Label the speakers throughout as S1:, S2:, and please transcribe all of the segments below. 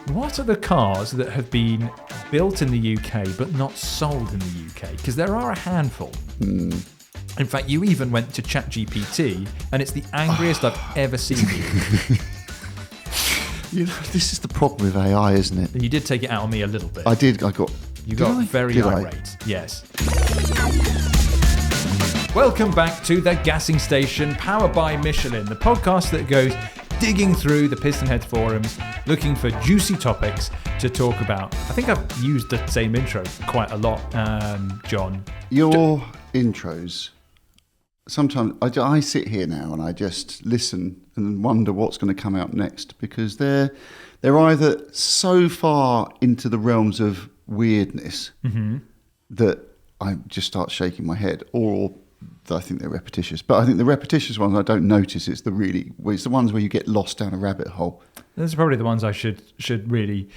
S1: What are the cars that have been built in the UK but not sold in the UK? Because there are a handful. In fact, you even went to ChapGTP, and it's the angriest I've ever seen you.
S2: You know, this is the problem with AI, isn't it?
S1: And you did take it out on me a little bit.
S2: I did.
S1: You got very irate. Yes. Welcome back to The Gassing Station, powered by Michelin, the podcast that goes digging through the PistonHeads forums, looking for juicy topics to talk about. I think I've used the same intro quite a lot, John.
S2: Your intros, sometimes I sit here now and I just listen and wonder what's going to come out next, because they're either so far into the realms of weirdness that I just start shaking my head, or I think they're repetitious. But I think the repetitious ones I don't notice. It's the ones where you get lost down a rabbit hole.
S1: Those are probably the ones I should really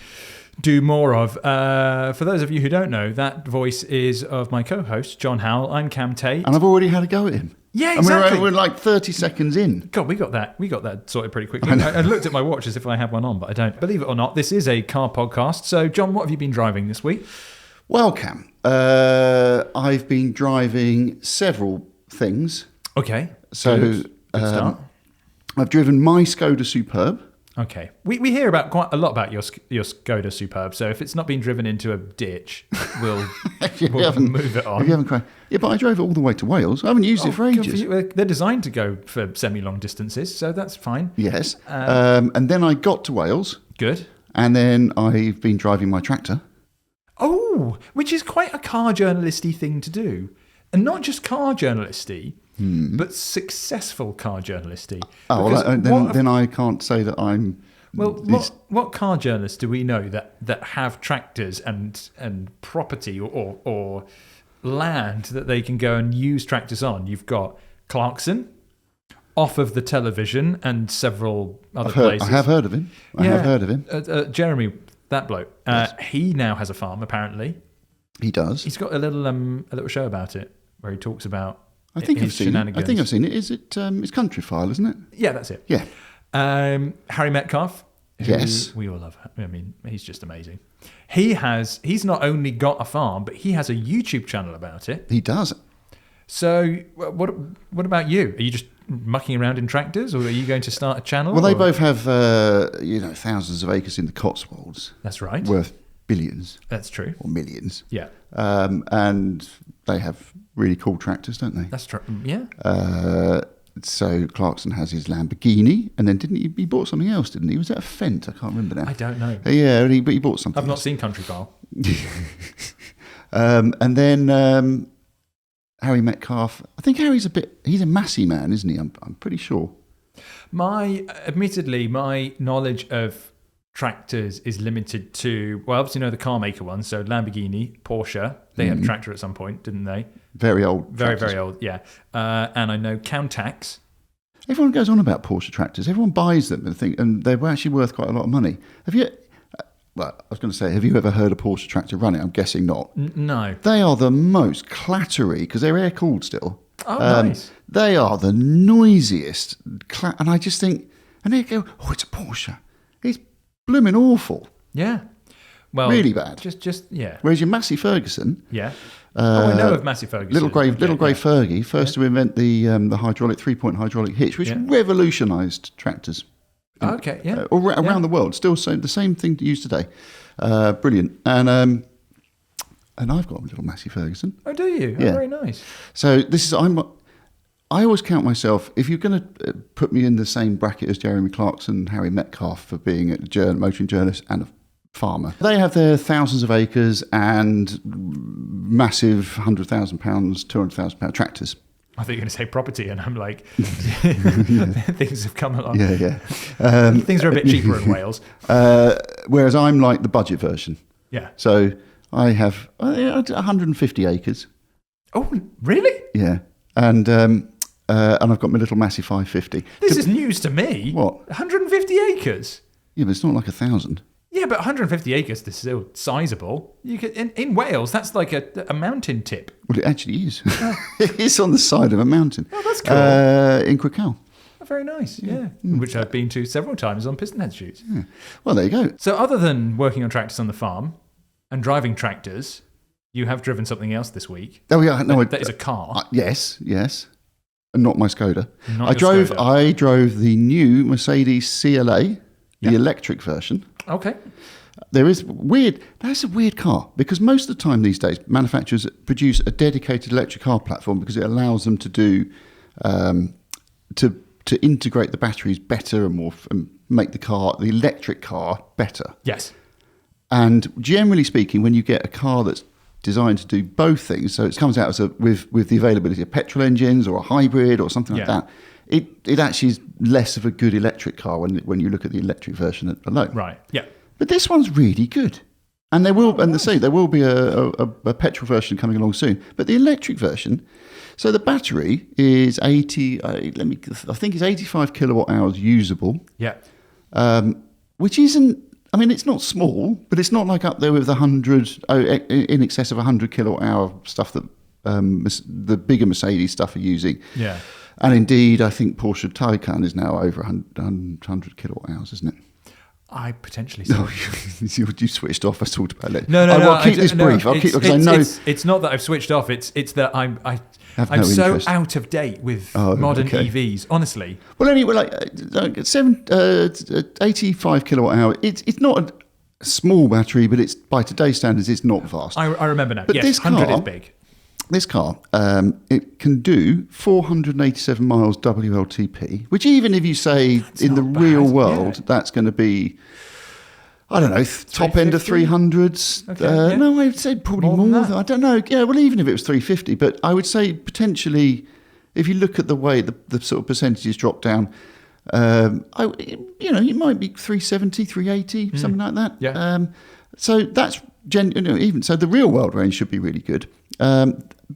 S1: do more of. For those of you who don't know, that voice is of my co-host, John Howell. I'm Cam Tate.
S2: And I've already had a go at him.
S1: Yeah, exactly.
S2: And we're like 30 seconds in.
S1: God, we got that sorted pretty quickly. I looked at my watch as if I had one on, but I don't. Believe it or not, this is a car podcast. So, John, what have you been driving this week?
S2: Well, Cam, I've been driving several things.
S1: Okay.
S2: So,
S1: Good start.
S2: I've driven my Skoda Superb.
S1: Okay. We hear quite a lot about your Skoda Superb, so if it's not been driven into a ditch, we'll move it on.
S2: If you haven't cried. Yeah, but I drove it all the way to Wales. I haven't used it for ages.
S1: They're designed to go for semi-long distances, so that's fine.
S2: Yes. And then I got to Wales.
S1: Good.
S2: And then I've been driving my tractor.
S1: Oh, which is quite a car journalisty thing to do. And not just car journalisty, but successful car journalisty.
S2: Oh, well, then I can't say that I'm...
S1: Well, what car journalists do we know that have tractors and property or land that they can go and use tractors on? You've got Clarkson, off of the television, and several other places.
S2: I have heard of him. I have heard of him.
S1: Jeremy, that bloke.
S2: Yes.
S1: He now has a farm, apparently.
S2: He does.
S1: He's got a little show about it where he talks about
S2: I've seen it. I think I've seen it. Is it? It's Country File, isn't it?
S1: Yeah, that's it.
S2: Yeah.
S1: Harry Metcalfe.
S2: Yes.
S1: We all love him. I mean, he's just amazing. He's not only got a farm, but he has a YouTube channel about it.
S2: He does.
S1: So what about you? Are you just mucking around in tractors, or are you going to start a channel?
S2: Well, they both have thousands of acres in the Cotswolds.
S1: That's right.
S2: Worth billions.
S1: That's true.
S2: Or millions.
S1: Yeah.
S2: And they have really cool tractors, don't they?
S1: That's true. Yeah.
S2: So Clarkson has his Lamborghini, and then didn't he bought something else, didn't he? Was that a Fent? I can't remember now.
S1: I don't know.
S2: Yeah, but he bought something
S1: I've not
S2: else.
S1: seen Country File.
S2: And then Harry Metcalfe. I think he's a Massey man, isn't he? I'm pretty sure.
S1: Admittedly, my knowledge of tractors is limited to, well, obviously, the car maker ones. So Lamborghini, Porsche, they had a tractor at some point, didn't they?
S2: Very old.
S1: Very, very old, yeah. And I know Countach.
S2: Everyone goes on about Porsche tractors. Everyone buys them and they're actually worth quite a lot of money. Have you? Well, I was going to say, have you ever heard a Porsche tractor running? I'm guessing not.
S1: No.
S2: They are the most clattery, because they're air-cooled still.
S1: Oh, nice.
S2: They are the noisiest. And I just think, and they go, oh, it's a Porsche. It's blooming awful.
S1: Yeah. Well,
S2: really bad.
S1: Just yeah.
S2: Whereas your Massey Ferguson.
S1: Yeah. I know of Massey Ferguson.
S2: Little grey Fergie, first to invent the hydraulic 3-point hydraulic hitch, which revolutionised tractors.
S1: Okay, yeah.
S2: Around the world, still the same thing to use today. Brilliant. And I've got a little Massey Ferguson.
S1: Oh, do you?
S2: Yeah.
S1: Oh, very nice.
S2: So I always count myself, if you're going to put me in the same bracket as Jeremy Clarkson and Harry Metcalfe for being a motoring journalist and a farmer. They have their thousands of acres and massive £100,000, £200,000 tractors.
S1: I think you're going to say property, and I'm like, things have come along.
S2: Yeah.
S1: Things are a bit cheaper in Wales.
S2: Whereas I'm like the budget version.
S1: Yeah.
S2: So I have 150 acres.
S1: Oh, really?
S2: Yeah. And I've got my little Massey 550.
S1: This is news to me.
S2: What?
S1: 150 acres?
S2: Yeah, but it's not like 1,000.
S1: Yeah, but 150 acres is still sizable. You could, in Wales, that's like a mountain tip.
S2: Well, it actually is. It's on the side of a mountain.
S1: Oh, that's cool.
S2: In Crickhowell.
S1: Oh, very nice, yeah. Which I've been to several times on PistonHeads shoots.
S2: Yeah. Well, there you go.
S1: So other than working on tractors on the farm and driving tractors, you have driven something else this week.
S2: Oh yeah, no,
S1: that is a car.
S2: Yes, and not my Skoda.
S1: Not your Skoda.
S2: I drove the new Mercedes CLA, the electric version.
S1: Okay.
S2: That's a weird car because most of the time these days manufacturers produce a dedicated electric car platform because it allows them to do to integrate the batteries better and more and make the electric car better.
S1: Yes.
S2: And generally speaking, when you get a car that's designed to do both things, so it comes out as with the availability of petrol engines or a hybrid or something like that, it actually is less of a good electric car when you look at the electric version alone.
S1: Right. Yeah.
S2: But this one's really good. And there will be a petrol version coming along soon. But the electric version, so the battery is 80. I think it's 85 kilowatt hours usable.
S1: Yeah.
S2: Which isn't. I mean, it's not small, but it's not like up there with in excess of 100 kilowatt hour stuff that the bigger Mercedes stuff are using.
S1: Yeah.
S2: And indeed, I think Porsche Taycan is now over 100 kilowatt hours, isn't it?
S1: I potentially saw.
S2: You switched off. I talked about it.
S1: No.
S2: I'll keep this brief. Because I know
S1: it's not that I've switched off. It's that I'm so
S2: interest.
S1: out of date with modern EVs. Honestly.
S2: Well, anyway, 85 kilowatt hour. It's not a small battery, but it's by today's standards, it's not vast.
S1: I remember now.
S2: But
S1: yes,
S2: this
S1: 100
S2: car,
S1: is big.
S2: This car, it can do 487 miles WLTP, which even if you say that's in the real world, that's going to be, I don't know, top end of 300s.
S1: Okay,
S2: No, I'd say probably more. I don't know. Yeah, well, even if it was 350, but I would say potentially, if you look at the way the sort of percentages drop down, it might be 370, 380, something like that.
S1: Yeah.
S2: So that's even so. The real world range should be really good.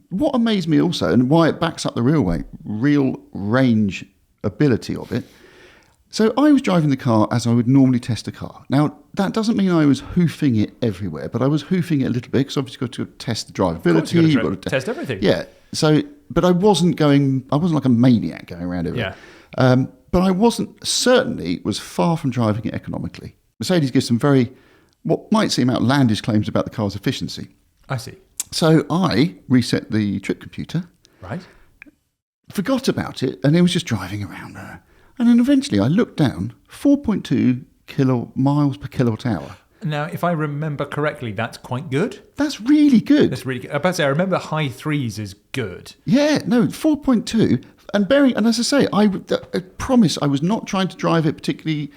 S2: What amazed me also, and why it backs up the real range ability of it. So I was driving the car as I would normally test a car. Now, that doesn't mean I was hoofing it everywhere, but I was hoofing it a little bit because obviously you've got to test the drivability.
S1: You've got to test everything.
S2: Yeah. So, but I wasn't like a maniac going around everywhere.
S1: Yeah.
S2: But I was far from driving it economically. Mercedes gives some what might seem outlandish claims about the car's efficiency.
S1: I see.
S2: So I reset the trip computer.
S1: Right.
S2: Forgot about it, and it was just driving around there. And then eventually I looked down, 4.2 miles per kilowatt hour.
S1: Now, if I remember correctly, that's quite good.
S2: That's really good.
S1: That's really good. I was about to say, I remember high threes is good.
S2: Yeah, no, 4.2. And as I say, I promise I was not trying to drive it particularly.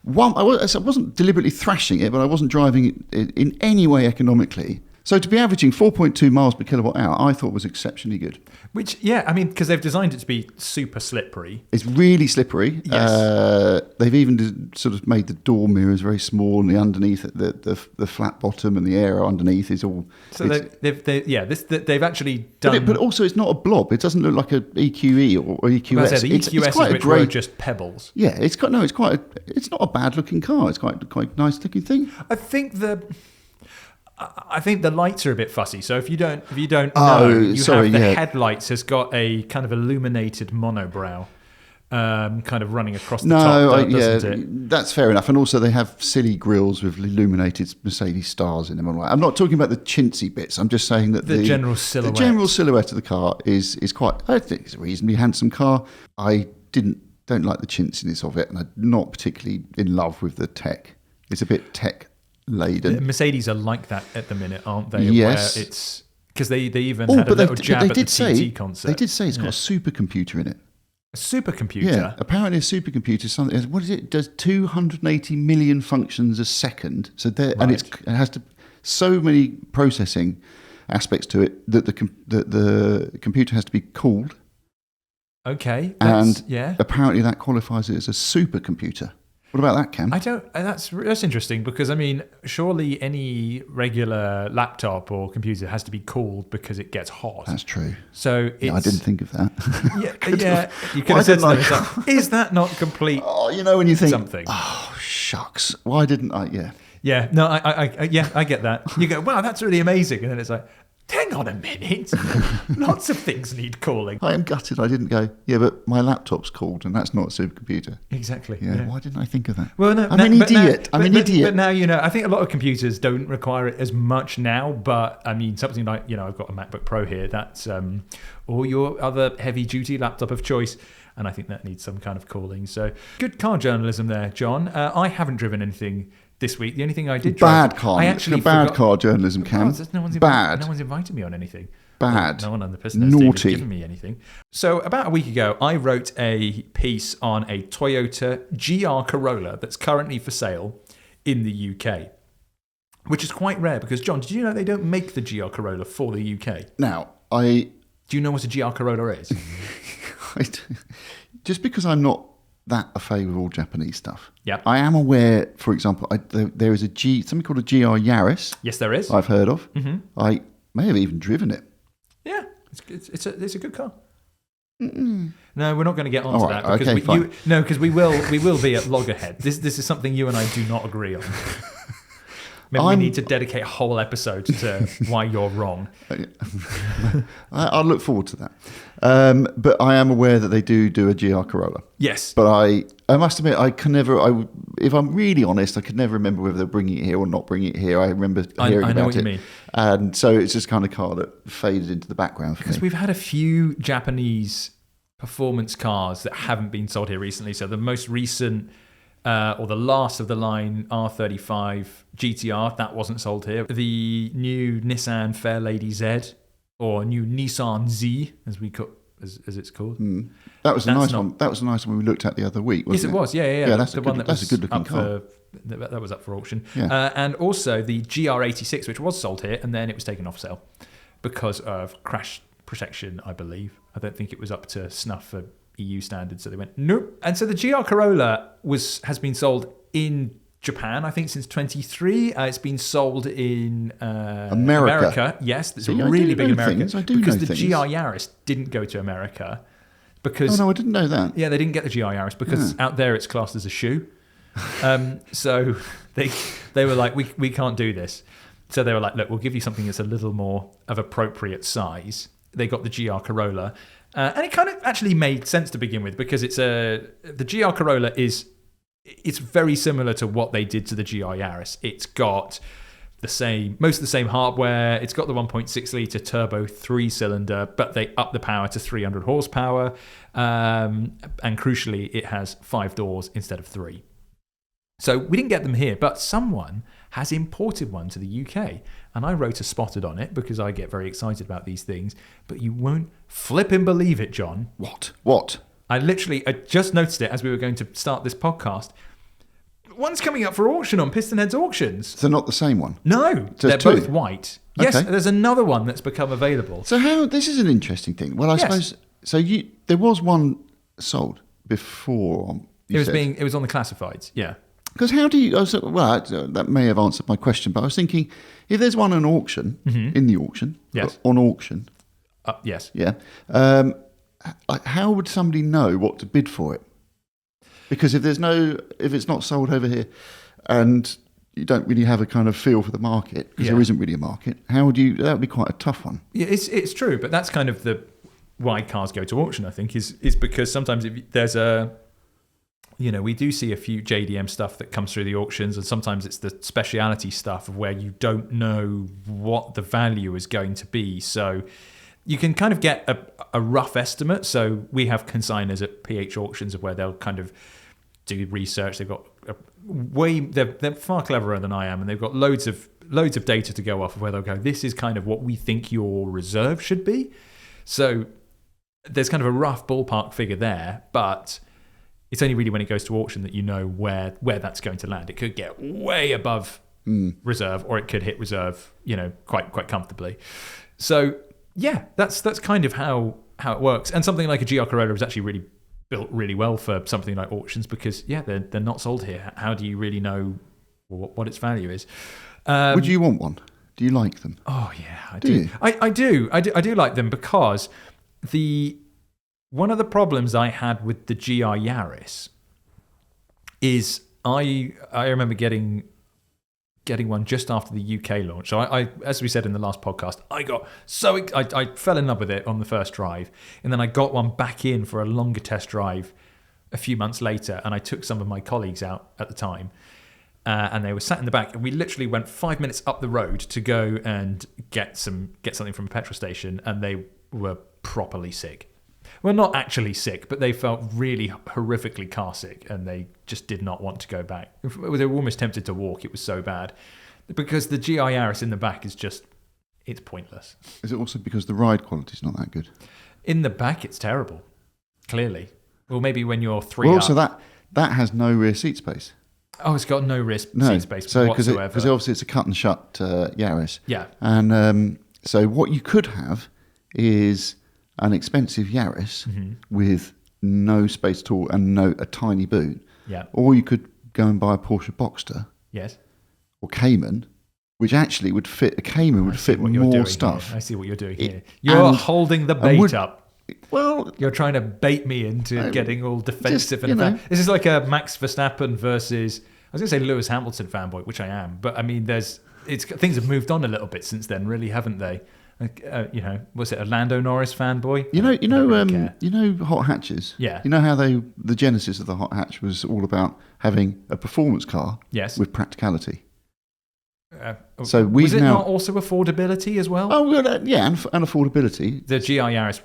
S2: I wasn't deliberately thrashing it, but I wasn't driving it in any way economically. So to be averaging 4.2 miles per kilowatt hour, I thought was exceptionally good.
S1: Which, yeah, I mean, because they've designed it to be super slippery.
S2: It's really slippery.
S1: Yes.
S2: They've even sort of made the door mirrors very small, and the underneath, the flat bottom and the air underneath is all.
S1: So they've actually done.
S2: But also, it's not a blob. It doesn't look like an EQE or EQS.
S1: The EQS were just pebbles.
S2: Yeah, it's not a bad looking car. It's quite nice looking thing.
S1: I think the lights are a bit fussy. So if you don't know, the headlights has got a kind of illuminated monobrow, kind of running across the top. Doesn't it?
S2: That's fair enough. And also they have silly grills with illuminated Mercedes stars in them. I'm not talking about the chintzy bits. I'm just saying that
S1: the general silhouette.
S2: The general silhouette of the car is quite. I think it's a reasonably handsome car. I don't like the chintziness of it, and I'm not particularly in love with the tech. It's a bit tech laden.
S1: Mercedes are like that at the minute, aren't they?
S2: Yes.
S1: Where it's because they even had a little jab at the TT concert.
S2: They did say it's got a supercomputer in it.
S1: A supercomputer?
S2: Yeah, apparently a supercomputer. Something. What is it? It does 280 million functions a second. So and it has so many processing aspects to it that the computer has to be cooled.
S1: Okay.
S2: Apparently that qualifies it as a supercomputer. What about that, Cam?
S1: I don't. That's interesting because I mean, surely any regular laptop or computer has to be cooled because it gets hot.
S2: That's true.
S1: So
S2: I didn't think of that.
S1: Yeah. You could have said something. Is that not complete?
S2: Oh, when you think
S1: something.
S2: Oh shucks! Why didn't I? Yeah.
S1: Yeah. No. I get that. You go, wow, that's really amazing, and then it's like, Hang on a minute. Lots of things need calling.
S2: I am gutted I didn't go, yeah, but my laptop's called and that's not a supercomputer.
S1: Exactly.
S2: Yeah, why didn't I think of that?
S1: Well, no,
S2: I'm an idiot. I'm an idiot.
S1: But now, I think a lot of computers don't require it as much now, but I mean, something like, I've got a MacBook Pro here, that's or your other heavy-duty laptop of choice, and I think that needs some kind of calling. So, good car journalism there, John. I haven't driven anything this week. The only thing I did
S2: bad car journalism, Cam.
S1: No one's invited me on anything.
S2: Bad.
S1: No one on the PistonHeads team has given me anything. So about a week ago, I wrote a piece on a Toyota GR Corolla that's currently for sale in the UK, which is quite rare because, John, did you know they don't make the GR Corolla for the UK?
S2: Now,
S1: Do you know what a GR Corolla is?
S2: Just because I'm not that a favour of all Japanese stuff.
S1: Yeah.
S2: I am aware, for example, there is something called a GR Yaris.
S1: Yes, there is.
S2: I've heard of.
S1: Mm-hmm.
S2: I may have even driven it.
S1: Yeah, it's a good car.
S2: Mm-mm.
S1: No, we're not going to get onto that because
S2: okay,
S1: we will be at loggerhead. This is something you and I do not agree on. Maybe we need to dedicate a whole episode to why you're wrong.
S2: I'll look forward to that. But I am aware that they do a GR Corolla.
S1: Yes.
S2: But I must admit, I can never, if I'm really honest, I could never remember whether they're bringing it here or not bringing it here. I remember hearing about it.
S1: I know what you mean.
S2: And so it's just kind of car that faded into the background for me.
S1: Because we've had a few Japanese performance cars that haven't been sold here recently. So the most recent... or the last of the line R35 GTR, that wasn't sold here. The new Nissan Fairlady Z, or new Nissan Z, as it's called.
S2: Mm. That was a nice one. That was a nice one we looked at the other week, wasn't it?
S1: Yes, it was. Yeah.
S2: Yeah, that's a good looking car.
S1: That was up for auction.
S2: Yeah.
S1: And also the GR86, which was sold here, and then it was taken off sale because of crash protection, I believe. I don't think it was up to snuff for EU standards, so they went nope. And so the GR Corolla has been sold in Japan, I think, since 23. It's been sold in America. Yes, it's really big in America because the GR Yaris didn't go to America because
S2: I didn't know that.
S1: Yeah, they didn't get the GR Yaris because out there it's classed as a shoe. So they were like, we can't do this. So they were like, look, we'll give you something that's a little more of appropriate size. They got the GR Corolla. And it kind of actually made sense to begin with because the GR Corolla it's very similar to what they did to the GR Yaris. It's got most of the same hardware. It's got the 1.6 litre turbo 3-cylinder, but they up the power to 300 horsepower. And crucially, it has 5 doors instead of 3. So we didn't get them here, but someone has imported one to the UK. And I wrote a spotted on it because I get very excited about these things. But you won't flipping believe it, John.
S2: What?
S1: I just noticed it as we were going to start this podcast. One's coming up for auction on PistonHeads Auctions.
S2: So not the same one?
S1: No, they're both white. Yes,
S2: okay.
S1: There's another one that's become available.
S2: So this is an interesting thing. Well, I suppose, so there was one sold before.
S1: It was on the classifieds, yeah.
S2: Because how do you... that may have answered my question, but I was thinking, if there's one on auction, in the auction,
S1: yes,
S2: on auction...
S1: yes.
S2: Yeah. How would somebody know what to bid for it? Because if it's not sold over here and you don't really have a kind of feel for the market, because there isn't really a market, that would be quite a tough one.
S1: Yeah, it's true, but that's kind of why cars go to auction, I think, is because sometimes if there's we do see a few JDM stuff that comes through the auctions, and sometimes it's the speciality stuff of where you don't know what the value is going to be. So you can kind of get a rough estimate. So we have consigners at PH auctions of where they'll kind of do research. They've got they're far cleverer than I am, and they've got loads of data to go off of where they'll go, this is kind of what we think your reserve should be. So there's kind of a rough ballpark figure there, but it's only really when it goes to auction that you know where that's going to land. It could get way above reserve, or it could hit reserve, quite comfortably. So yeah, that's kind of how it works. And something like a GR Corolla is actually really built really well for something like auctions because they're not sold here. How do you really know what its value is?
S2: Would you want one? Do you like them?
S1: Oh yeah, I do. I do like them because one of the problems I had with the GR Yaris is I remember getting getting one just after the UK launch. So I as we said in the last podcast, I fell in love with it on the first drive, and then I got one back in for a longer test drive a few months later, and I took some of my colleagues out at the time, and they were sat in the back, and we literally went 5 minutes up the road to go and get something from a petrol station, and they were properly sick. Well, not actually sick, but they felt really horrifically car sick, and they just did not want to go back. They were almost tempted to walk. It was so bad. Because the GR Yaris in the back is just, it's pointless.
S2: Is it also because the ride quality is not that good?
S1: In the back, it's terrible, clearly. Well, maybe when you're three
S2: well,
S1: up.
S2: also that has no rear seat space.
S1: Oh, it's got no rear seat space whatsoever.
S2: Because obviously it's a cut and shut Yaris.
S1: Yeah.
S2: And so what you could have is an expensive Yaris with no space at all and a tiny boot.
S1: Yeah.
S2: Or you could go and buy a Porsche Boxster.
S1: Yes.
S2: Or Cayman, which actually would fit. A Cayman would fit more stuff.
S1: Here. I see what you're doing here. You're holding the bait up.
S2: Well,
S1: you're trying to bait me into getting all defensive. This is like a Max Verstappen versus, I was going to say Lewis Hamilton fanboy, which I am. But I mean, things have moved on a little bit since then, really, haven't they? Was it a Lando Norris fanboy?
S2: You know hot hatches.
S1: Yeah.
S2: You know how the genesis of the hot hatch was all about having a performance car.
S1: Yes.
S2: With practicality.
S1: So was it not also affordability as well?
S2: Oh, well, yeah, and affordability.
S1: The GR Yaris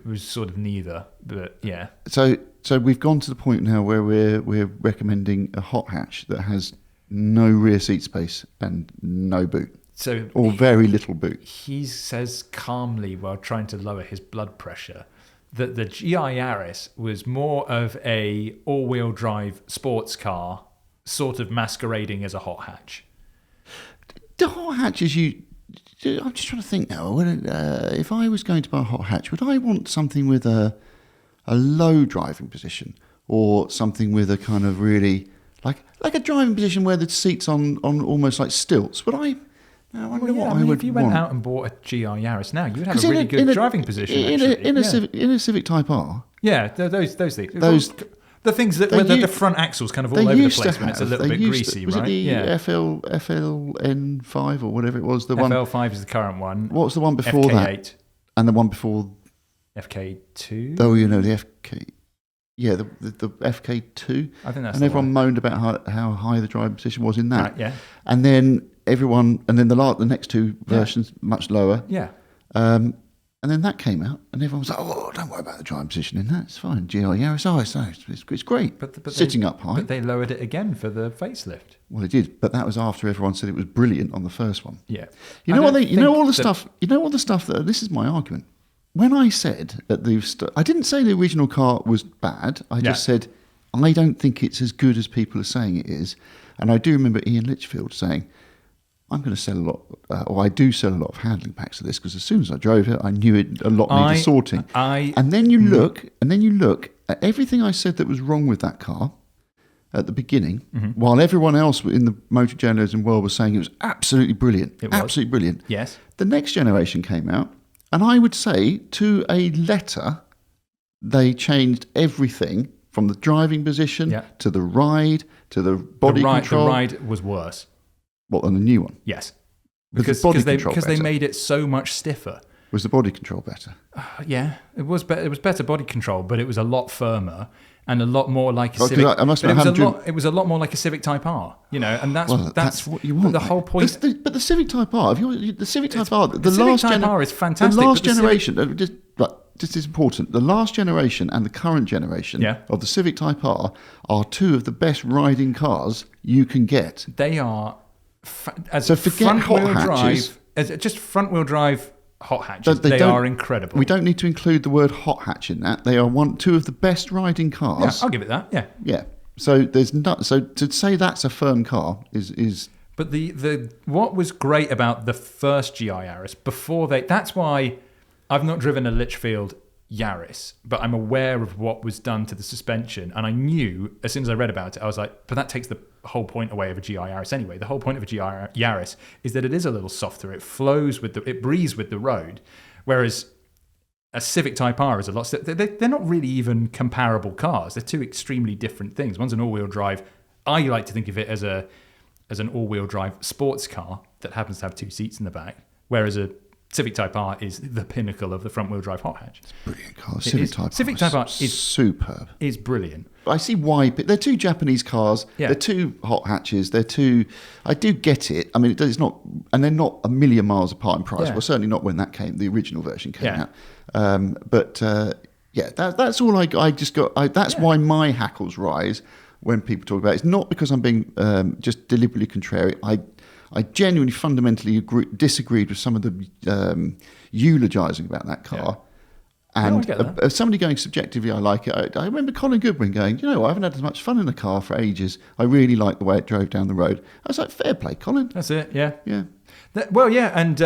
S1: was sort of neither, but yeah.
S2: So we've gone to the point now where we're recommending a hot hatch that has no rear seat space and no boot. Or very little boot.
S1: He says calmly while trying to lower his blood pressure that the GR Yaris was more of a all-wheel drive sports car, sort of masquerading as a hot hatch.
S2: The hot hatches, I'm just trying to think now. If I was going to buy a hot hatch, would I want something with a low driving position, or something with a kind of really like a driving position where the seat's on almost like stilts? Would I? I wonder what I would
S1: if you went
S2: want.
S1: out and bought a GR Yaris now, you would have a really good driving position.
S2: In a Civic Type R.
S1: Yeah, those things. The things where the front axle's kind of all over the place when it's a little bit greasy,
S2: right? Was it the FLN5 or whatever it was? The
S1: FL5 is the current one.
S2: What was the one before
S1: FK8.
S2: that? And the one before?
S1: FK2?
S2: Oh, the FK... Yeah, the FK2.
S1: I think that's
S2: and everyone moaned about how high the driving position was in that.
S1: Right, yeah.
S2: And then the next two versions much lower.
S1: Yeah.
S2: And then that came out, and everyone was like, "Oh, don't worry about the driving position in that. It's fine." GR Yaris, it's great. But sitting up high.
S1: But they lowered it again for the facelift.
S2: Well, they did, but that was after everyone said it was brilliant on the first one.
S1: Yeah.
S2: All the stuff that this is my argument. When I said that I didn't say the original car was bad. I just said I don't think it's as good as people are saying it is. And I do remember Ian Litchfield saying, I'm going to sell a lot, or I do sell a lot of handling packs of this, because as soon as I drove it, I knew a lot needed sorting. And then you look at everything I said that was wrong with that car at the beginning, while everyone else in the motor journalism world was saying it was absolutely brilliant. Absolutely brilliant.
S1: Yes.
S2: The next generation came out, and I would say to a letter, they changed everything from the driving position to the ride to the body control.
S1: The ride was worse.
S2: What, than the new one?
S1: Yes.
S2: Because
S1: they made it so much stiffer.
S2: Was the body control better?
S1: Yeah, it was better body control, but it was a lot firmer and a lot more like a Civic. It was a lot more like a Civic Type R, and that's what you want. The whole point.
S2: But the Civic Type R, the Civic Type R,
S1: the Civic Type R is fantastic.
S2: The last generation, this is important. The last generation and the current generation of the Civic Type R are two of the best riding cars you can get.
S1: They are.
S2: So forget hot hatches.
S1: Just front-wheel drive hot hatches. They are incredible.
S2: We don't need to include the word hot hatch in that. They are two of the best riding cars.
S1: Yeah, I'll give it that. Yeah.
S2: Yeah. So to say that's a firm car is.
S1: But the what was great about the first GR Yaris before that's why I've not driven a Litchfield Yaris, but I'm aware of what was done to the suspension, and I knew as soon as I read about it, I was like, but that takes the whole point away of a GR Yaris anyway. The whole point of a GR Yaris is that it is a little softer. It flows it breathes with the road, whereas a Civic Type R is a lot. They're not really even comparable cars. They're two extremely different things. One's an all-wheel drive. I like to think of it as a as an all-wheel drive sports car that happens to have 2 seats in the back, whereas a Civic Type R is the pinnacle of the front-wheel drive hot hatch.
S2: It's a brilliant car.
S1: Civic Type R is
S2: superb.
S1: Is brilliant.
S2: I see why. They're 2 Japanese cars.
S1: Yeah.
S2: They're 2 hot hatches. They're 2. I do get it. I mean, it's not, and they're not a million miles apart in price.
S1: Yeah.
S2: Well, certainly not when the original version came
S1: Yeah.
S2: out. That's all I just got. That's why my hackles rise when people talk about it. It's not because I'm being just deliberately contrary. I genuinely, fundamentally disagreed with some of the eulogising about that car.
S1: Yeah.
S2: And
S1: No, I get that.
S2: somebody going subjectively, I like it. I remember Colin Goodwin going, I haven't had as much fun in a car for ages. I really like the way it drove down the road. I was like, fair play, Colin.
S1: That's it, yeah.
S2: Yeah.
S1: And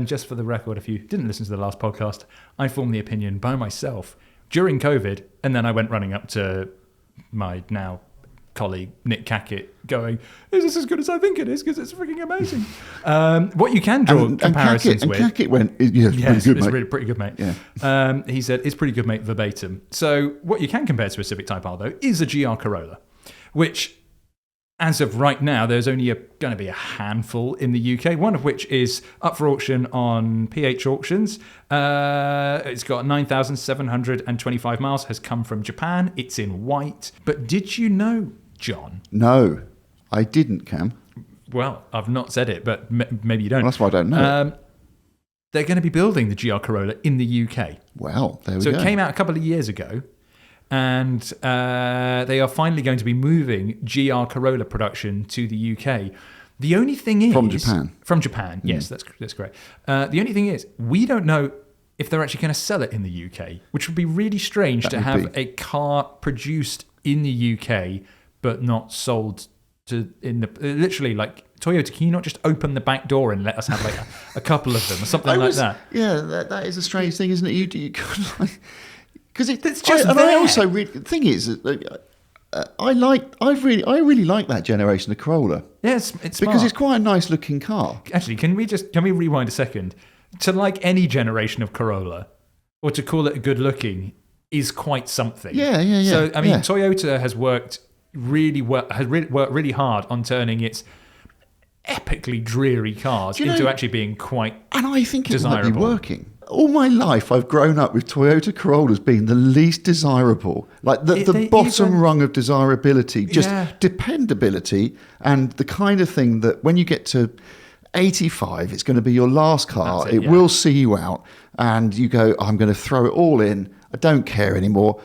S1: just for the record, if you didn't listen to the last podcast, I formed the opinion by myself during COVID, and then I went running up to my now colleague Nick Cackett going, is this as good as I think it is? Because it's freaking amazing. What you can draw comparisons with...
S2: And Cackett went, yes,
S1: it's really pretty good, mate.
S2: Yeah.
S1: He said, it's pretty good, mate, verbatim. So what you can compare to a Civic Type R, though, is a GR Corolla, which, as of right now, there's only going to be a handful in the UK, one of which is up for auction on PH auctions. It's got 9,725 miles, has come from Japan. It's in white. But did you know, John?
S2: No, I didn't, Cam.
S1: Well, I've not said it, but maybe you don't.
S2: Well, that's why I don't know.
S1: They're going to be building the GR Corolla in the UK.
S2: Well, there we
S1: So
S2: go.
S1: it came out a couple of years ago, and they are finally going to be moving GR Corolla production to the UK. The only thing is...
S2: From Japan.
S1: From Japan, yes, that's correct. The only thing is, we don't know if they're actually going to sell it in the UK, which would be really strange to have a car produced in the UK but not sold to... literally, like, Toyota, can you not just open the back door and let us have like a couple of them or something like that?
S2: Yeah, that is a strange thing, isn't it? You because it's
S1: just
S2: and
S1: there.
S2: I also the thing is, I really like that generation of Corolla.
S1: Yeah, it's smart.
S2: Because it's quite a nice looking car.
S1: Actually, can we rewind a second? To like any generation of Corolla, or to call it good looking, is quite something.
S2: Yeah.
S1: So I mean,
S2: yeah.
S1: Toyota has worked worked really hard on turning its epically dreary cars into actually being quite
S2: and I think it
S1: desirable.
S2: might be working. All my life, I've grown up with Toyota Corollas being the least desirable, like the bottom rung of desirability, just dependability, and the kind of thing that when you get to 85, it's going to be your last car. It will see you out, and you go, I'm going to throw it all in. I don't care anymore.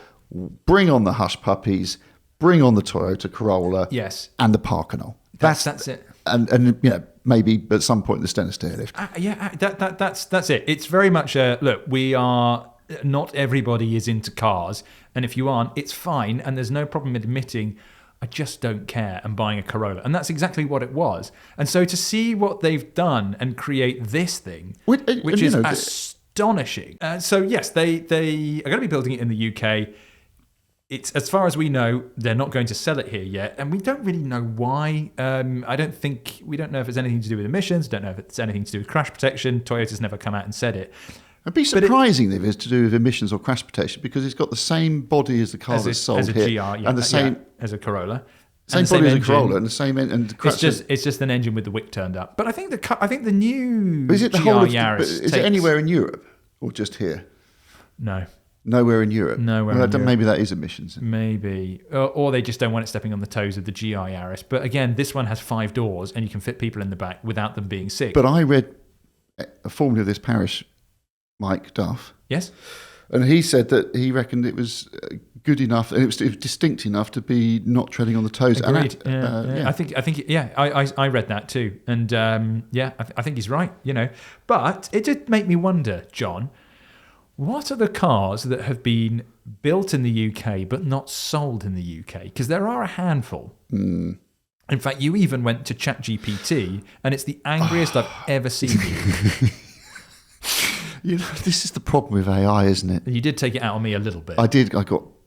S2: Bring on the hush puppies. Bring on the Toyota Corolla.
S1: Yes,
S2: and the Parkinol.
S1: That's it.
S2: And maybe at some point the Stennis stairlift.
S1: That's it. It's very much look. We are not everybody is into cars, and if you aren't, it's fine, and there's no problem admitting I just don't care and buying a Corolla, and that's exactly what it was. And so to see what they've done and create this thing, which is astonishing. So yes, they are going to be building it in the UK. It's, as far as we know, they're not going to sell it here yet, and we don't really know why. We don't know if it's anything to do with emissions, don't know if it's anything to do with crash protection. Toyota's never come out and said it.
S2: It'd be surprising if it's to do with emissions or crash protection, because it's got the same body as the car that's sold
S1: as a
S2: here,
S1: GR,
S2: and the same
S1: as a Corolla,
S2: same body as a Corolla, and the same
S1: it's just an engine with the wick turned up. But I think the new
S2: is it the
S1: GR
S2: whole of
S1: Yaris
S2: is it anywhere in Europe or just here?
S1: No.
S2: Nowhere in Europe. Maybe that is emissions.
S1: Maybe. Or they just don't want it stepping on the toes of the GR Yaris. But again, this one has 5 doors and you can fit people in the back without them being sick.
S2: But I read a formerly of this parish, Mike Duff.
S1: Yes.
S2: And he said that he reckoned it was good enough, and it was distinct enough to be not treading on the toes.
S1: Agreed.
S2: And
S1: I think I read that too. And I think he's right, But it did make me wonder, John, what are the cars that have been built in the UK but not sold in the UK? Because there are a handful. In fact, you even went to ChapGTP, and it's the angriest I've ever seen you.
S2: This is the problem with AI, isn't it?
S1: You did take it out on me a little bit.
S2: I did.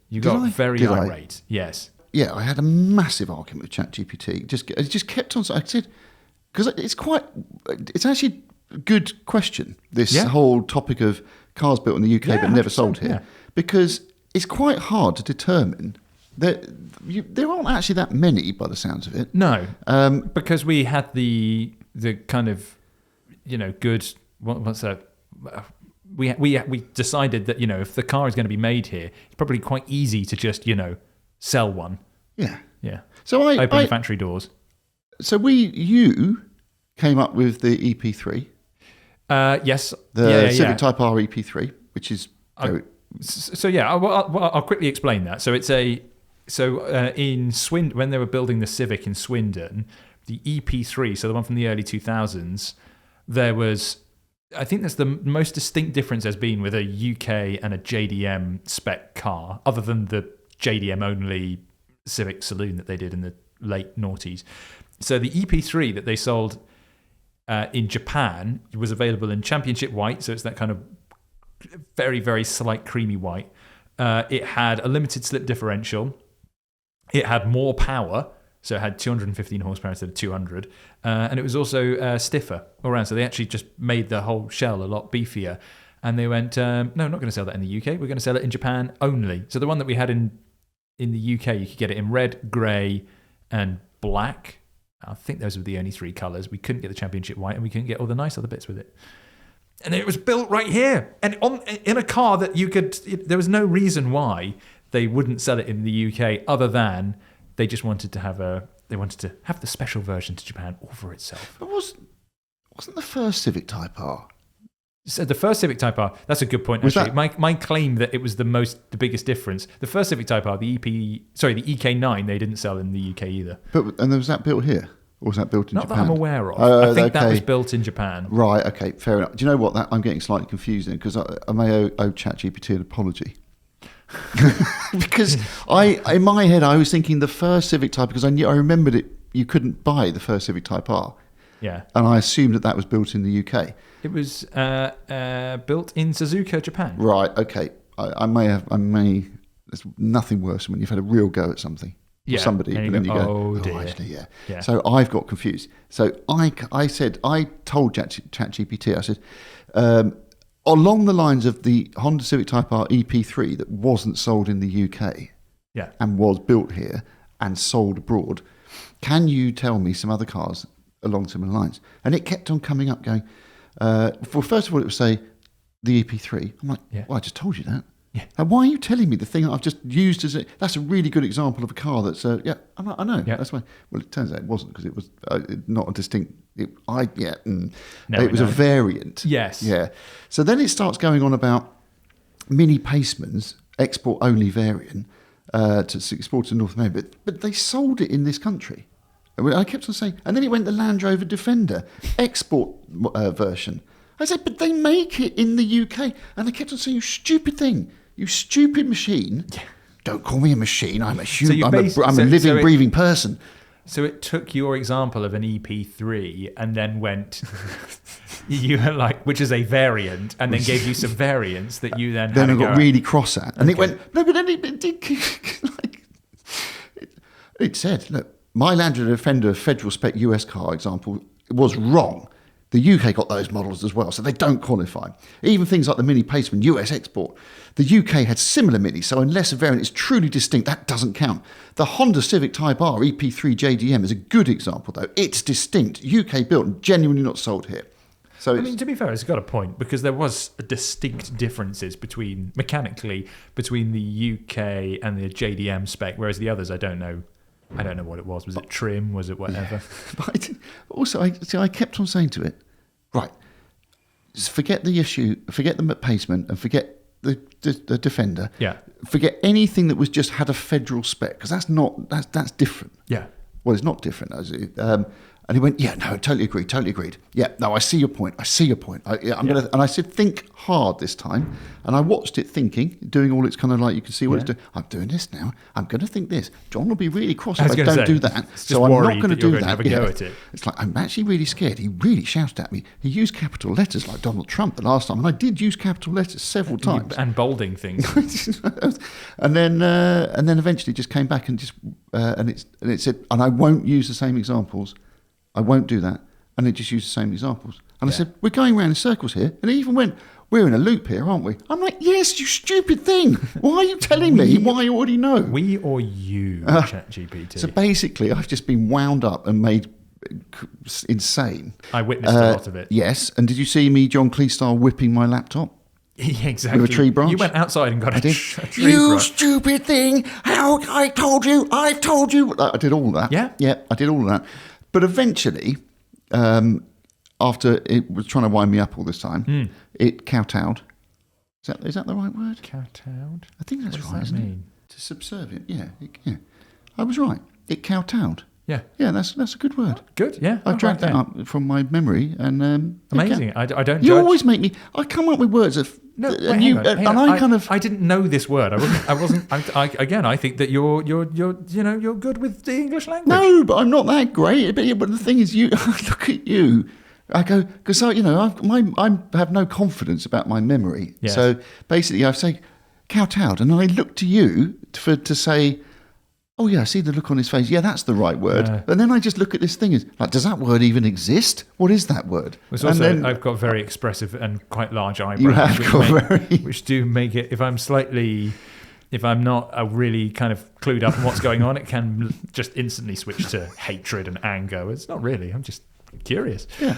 S2: You
S1: got very irate. Yes.
S2: Yeah, I had a massive argument with ChapGPT. It just kept on. I said, because it's actually a good question, this whole topic of cars built in the UK but never sold here.
S1: Yeah.
S2: Because it's quite hard to determine there aren't actually that many by the sounds of it.
S1: No, because we had the kind of, good. What's that? We decided that if the car is going to be made here, it's probably quite easy to just sell one.
S2: Yeah.
S1: So open the factory doors.
S2: So you came up with the EP3.
S1: Yes.
S2: The Civic Type R EP3, which is.
S1: I'll quickly explain that. So in Swindon, when they were building the Civic in Swindon, the EP3, so the one from the early 2000s, there was, I think that's the most distinct difference has been with a UK and a JDM spec car, other than the JDM only Civic Saloon that they did in the late noughties. So the EP3 that they sold in Japan was available in championship white, so it's that kind of very, very slight creamy white. It had a limited slip differential. It had more power, so it had 215 horsepower instead of 200. And it was also stiffer all around. So they actually just made the whole shell a lot beefier. And they went, no, we're not going to sell that in the UK. We're going to sell it in Japan only. So the one that we had in the UK, you could get it in red, grey, and black. I think those were the only three colours. We couldn't get the championship white, and we couldn't get all the nice other bits with it. And it was built right here, and in a car that you could. There was no reason why they wouldn't sell it in the UK, other than they just wanted to have the special version to Japan all for itself.
S2: But wasn't the first Civic Type R?
S1: So the first Civic Type R. That's a good point. Actually, my claim that it was the biggest difference. The first Civic Type R, the EK9, they didn't sell in the UK either.
S2: And was that built here? Or was that built in
S1: Not
S2: Japan?
S1: Not that I'm aware of. I think that was built in Japan.
S2: Right, okay, fair enough. Do you know what? I'm getting slightly confused then, because I may owe ChapGPT an apology. Because in my head, I was thinking the first Civic Type, because I remembered it. You couldn't buy the first Civic Type R.
S1: Yeah.
S2: And I assumed that was built in the UK.
S1: It was built in Suzuka, Japan.
S2: Right, okay. I may. There's nothing worse than when you've had a real go at something.
S1: Yeah,
S2: or somebody, and then you go,
S1: oh dear.
S2: Actually, yeah. So I've got confused. So I told ChatGPT, I said, along the lines of the Honda Civic Type R EP3 that wasn't sold in the UK, and was built here and sold abroad, can you tell me some other cars along similar lines? And it kept on coming up, going, well, first of all, it would say the EP3. I'm like, well, I just told you that.
S1: Yeah.
S2: And why are you telling me the thing that I've just used that's a really good example of a car that's I know.
S1: Yeah.
S2: That's why. Well, it turns out it wasn't, because it was not a distinct. It was a variant.
S1: Yes.
S2: Yeah. So then it starts going on about mini Pacemans, export only variant to export to North America, but they sold it in this country. And I kept on saying, and then it went the Land Rover Defender export version. I said, but they make it in the UK. And they kept on saying, you stupid thing. You stupid machine. Don't call me a machine. I'm a human. I'm a living, breathing person.
S1: So it took your example of an EP3 and then went, you were like, which is a variant, and then gave you some variants that you then had
S2: I got really cross at. And it went, no, but then it did, it said, look, my Land Rover Defender federal spec US car example was wrong. The UK got those models as well, so they don't qualify. Even things like the Mini Paceman US export. The UK had similar Minis, so unless a variant is truly distinct, that doesn't count. The Honda Civic Type R EP3 JDM is a good example, though. It's distinct, UK built, and genuinely not sold here. So
S1: to be fair, it's got a point, because there was distinct differences mechanically between the UK and the JDM spec, whereas the others, I don't know what it was. Was it trim? Was it whatever?
S2: Yeah. But also, I kept on saying to it, right, just forget the issue, forget the Paceman, and forget the Defender.
S1: Yeah.
S2: Forget anything that was just had a federal spec, because that's different.
S1: Yeah.
S2: Well, it's not different, as it. And he went, yeah, no, totally agreed. Yeah, no, I see your point. Gonna, and I said, think hard this time. And I watched it thinking, doing all its kind of like, you can see what it's doing. I'm doing this now. I'm going to think this. John will be really cross if I don't do that. So I'm not going to do that.
S1: Have a go at it.
S2: It's like, I'm actually really scared. He really shouted at me. He used capital letters like Donald Trump the last time. And I did use capital letters several times.
S1: And bolding things.
S2: and then eventually just came back and just, and it said, and I won't use the same examples. I won't do that. And they just used the same examples. And I said, we're going around in circles here. And he even went, we're in a loop here, aren't we? I'm like, yes, you stupid thing. Why are you telling me what I already know?
S1: We or you, ChatGPT?
S2: So basically, I've just been wound up and made insane.
S1: I witnessed a lot of it.
S2: Yes. And did you see me, John Cleese style, whipping my laptop?
S1: Yeah, exactly.
S2: With a tree branch?
S1: You went outside and got a tree
S2: You
S1: branch.
S2: stupid thing. How I've told you. I did all that.
S1: Yeah?
S2: Yeah, I did all of that. But eventually, after it was trying to wind me up all this time, it kowtowed. Is that the right word?
S1: Kowtowed?
S2: I think that's
S1: What
S2: right,
S1: does that
S2: isn't
S1: mean?
S2: it? To subservient, yeah. I was right. It kowtowed.
S1: Yeah.
S2: Yeah, that's a good word.
S1: Good, yeah.
S2: I dragged that up from my memory. And
S1: Amazing. I don't
S2: You
S1: judge.
S2: always make me... I come up with words of...
S1: No, wait,
S2: and
S1: hang on.
S2: I
S1: didn't know this word. I think that you're good with the English language.
S2: No, but I'm not that great. But the thing is, you look at you. I go because I have no confidence about my memory.
S1: Yes.
S2: So basically, I say kowtowed, and I look to you to say, oh yeah, I see the look on his face. Yeah, that's the right word. And then I just look at this thing as like, does that word even exist? What is that word?
S1: It's also, I've got very expressive and quite large eyebrows.
S2: You have
S1: which do make it. If I'm not really kind of clued up on what's going on, it can just instantly switch to hatred and anger. It's not really. I'm just curious.
S2: Yeah.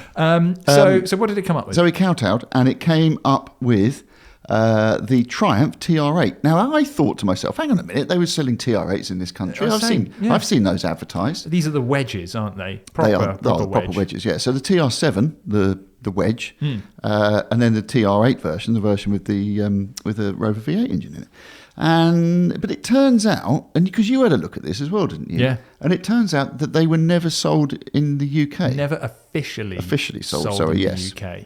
S1: So what did it come up with?
S2: So he kowtowed, and it came up with the Triumph TR8. Now I thought to myself, hang on a minute, they were selling TR8s in this country. I've seen those advertised.
S1: These are the wedges, aren't they?
S2: They are the proper wedges. Yeah. So the TR7, the wedge, and then the TR8 version, the version with the Rover V8 engine in it. But it turns out, and because you had a look at this as well, didn't you?
S1: Yeah.
S2: And it turns out that they were never sold in the UK.
S1: Never officially
S2: sold.
S1: in
S2: Yes.
S1: the UK.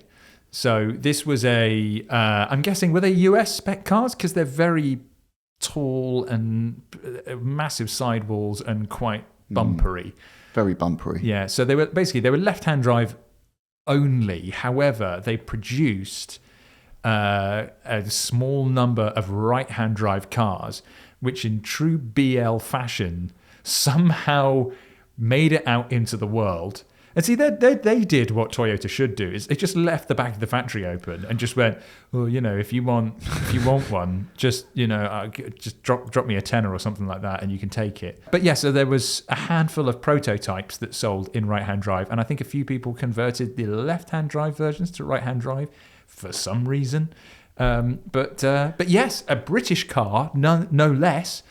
S1: So this was I'm guessing, were they US spec cars? Because they're very tall and massive sidewalls and quite bumpery.
S2: Very bumpery.
S1: Yeah. So they were left-hand drive only. However, they produced a small number of right-hand drive cars, which in true BL fashion somehow made it out into the world. And see, they did what Toyota should do, is they just left the back of the factory open and just went, well, if you want one, just drop me a tenner or something like that, and you can take it. But yeah, so there was a handful of prototypes that sold in right-hand drive, and I think a few people converted the left-hand drive versions to right-hand drive for some reason. But yes, a British car, no less,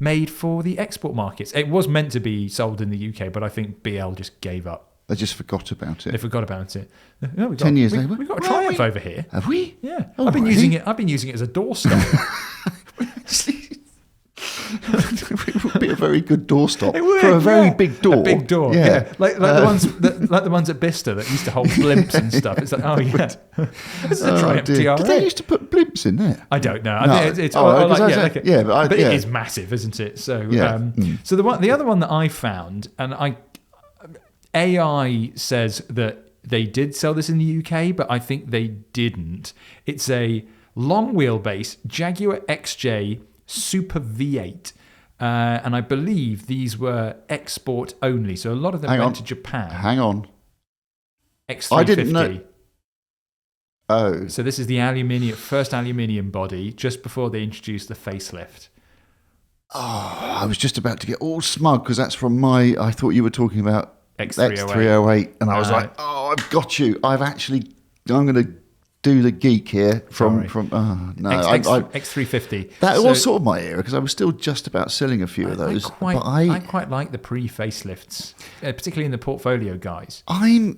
S1: made for the export markets. It was meant to be sold in the UK, but I think BL just gave up.
S2: They just forgot about it.
S1: They forgot about it. No,
S2: 10 years later.
S1: We've got a Triumph over here.
S2: Have we?
S1: Yeah.
S2: Oh,
S1: I've been
S2: really?
S1: using it as a doorstop.
S2: It would be a very good doorstop
S1: Would,
S2: for a very big door.
S1: A big door, yeah. Like the ones at Bicester that used to hold blimps and stuff. It's like, oh yeah, this is a Triumph TR8.
S2: Did they used to put blimps in there?
S1: I don't know.
S2: No.
S1: I think it's
S2: but
S1: it is massive, isn't it? So so the other one that I found, and AI says that they did sell this in the UK, but I think they didn't. It's a long wheelbase Jaguar XJ Super V8. And I believe these were export only. So a lot of them went to Japan.
S2: Hang on.
S1: X350.
S2: I didn't know. Oh.
S1: So this is the first aluminium body just before they introduced the facelift.
S2: Oh, I was just about to get all smug because that's from I thought you were talking about
S1: X308.
S2: And I was like, oh, I've got you. I'm going to do the geek here from
S1: X350.
S2: That was sort of my era because I was still just about selling a few of those.
S1: I quite like the pre-facelifts, particularly in the portfolio guys.
S2: If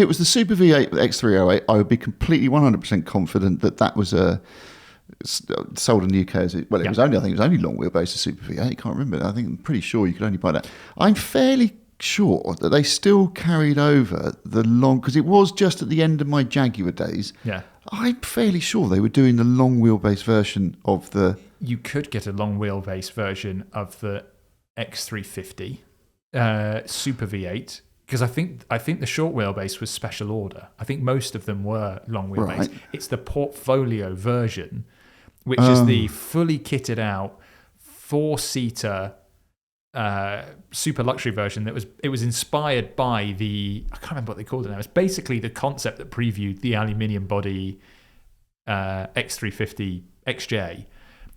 S2: it was the Super V8 with X308, I would be completely 100% confident that was sold in the UK as it was only long wheelbase, the Super V8. I can't remember. I'm pretty sure you could only buy that. I'm fairly sure that they still carried over the long, because it was just at the end of my Jaguar days.
S1: Yeah,
S2: I'm fairly sure they were doing the long wheelbase version of the.
S1: You could get a long wheelbase version of the X350 Super V8 because I think the short wheelbase was special order. I think most of them were long wheelbase. Right. It's the portfolio version, which is the fully kitted out 4-seater super luxury version it was inspired by I can't remember what they called it now. It's basically the concept that previewed the aluminium body X350 XJ,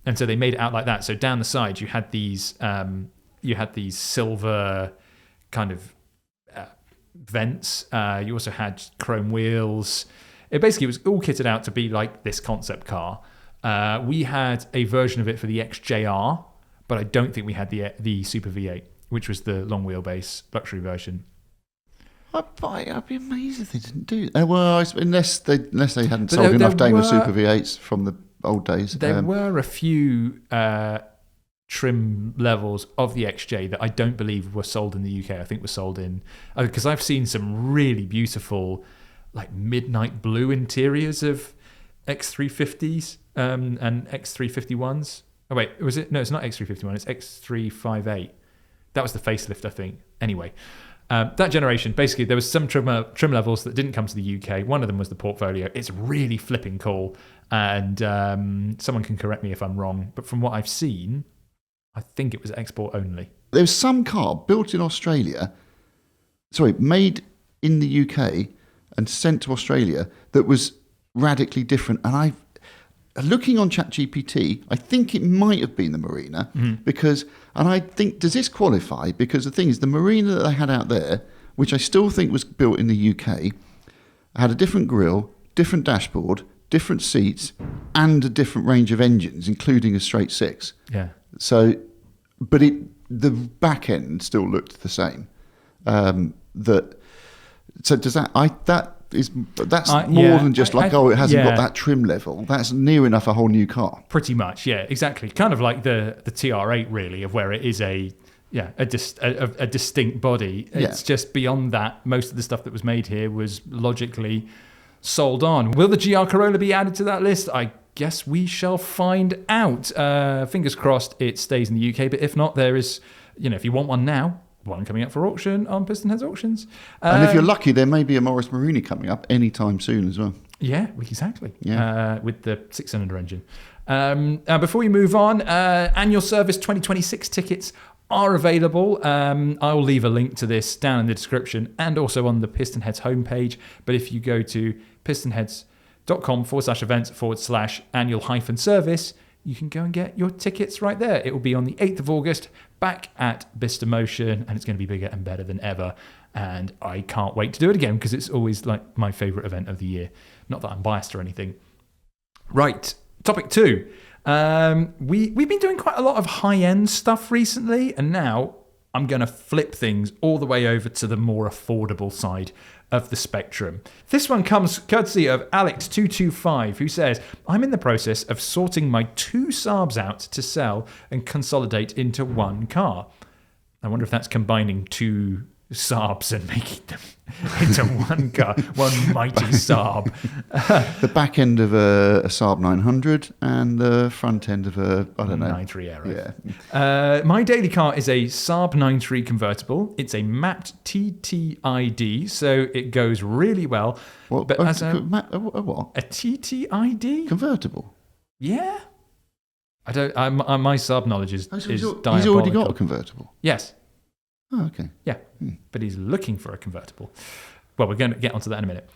S1: and so they made it out like that. So down the side you had these silver kind of vents. You also had chrome wheels. It basically was all kitted out to be like this concept car. We had a version of it for the XJR, but I don't think we had the Super V8, which was the long wheelbase luxury version.
S2: I'd be amazed if they didn't do that. Well, unless they hadn't sold enough Daimler Super V8s from the old days.
S1: There were a few trim levels of the XJ that I don't believe were sold in the UK. I think were sold in... Because I've seen some really beautiful, like midnight blue interiors of X350s and X351s. Oh, wait, was it? No, it's not X351. It's X358. That was the facelift, I think. Anyway, that generation, basically, there was some trim levels that didn't come to the UK. One of them was the Portfolio. It's really flipping cool. And someone can correct me if I'm wrong. But from what I've seen, I think it was export only.
S2: There was some car built in Australia, made in the UK and sent to Australia that was radically different. And looking on ChapGPT, I think it might have been the Marina because, and I think, does this qualify? Because the thing is, the Marina that they had out there, which I still think was built in the UK, had a different grille, different dashboard, different seats, and a different range of engines, including a straight six.
S1: Yeah.
S2: So, but the back end still looked the same. So does that's more than just it hasn't got that trim level. That's near enough a whole new car.
S1: Pretty much, yeah, exactly. Kind of like the TR8 really, of where it is a distinct body. It's just beyond that. Most of the stuff that was made here was logically sold on. Will the GR Corolla be added to that list? I guess we shall find out. Fingers crossed it stays in the UK, but if not, there is, if you want one now, one coming up for auction on PistonHeads Auctions.
S2: And if you're lucky, there may be a Morris Marini coming up anytime soon as well.
S1: Yeah, exactly. Yeah. With the 6-cylinder engine. Before we move on, annual service 2026 tickets are available. I'll leave a link to this down in the description and also on the PistonHeads homepage. But if you go to pistonheads.com/events/annual-service, you can go and get your tickets right there. It will be on the 8th of August back at Bicester Motion, and it's going to be bigger and better than ever. And I can't wait to do it again because it's always like my favourite event of the year. Not that I'm biased or anything. Right, topic 2. We've been doing quite a lot of high-end stuff recently, and now I'm going to flip things all the way over to the more affordable side of the spectrum. This one comes courtesy of Alex225, who says, I'm in the process of sorting my 2 Saabs out to sell and consolidate into one car. I wonder if that's combining 2 Saabs and making them into one car, one mighty Saab.
S2: The back end of a Saab 900 and the front end of a,
S1: 9.3 Aero.
S2: Yeah.
S1: My daily car is a Saab 9.3 convertible. It's a matte TTID, so it goes really well.
S2: What?
S1: But
S2: What?
S1: A TTID?
S2: Convertible?
S1: Yeah. I don't. My Saab knowledge is diabolical.
S2: He's already got a convertible?
S1: Yes.
S2: Oh, okay.
S1: Yeah, but he's looking for a convertible. Well, we're going to get onto that in a minute.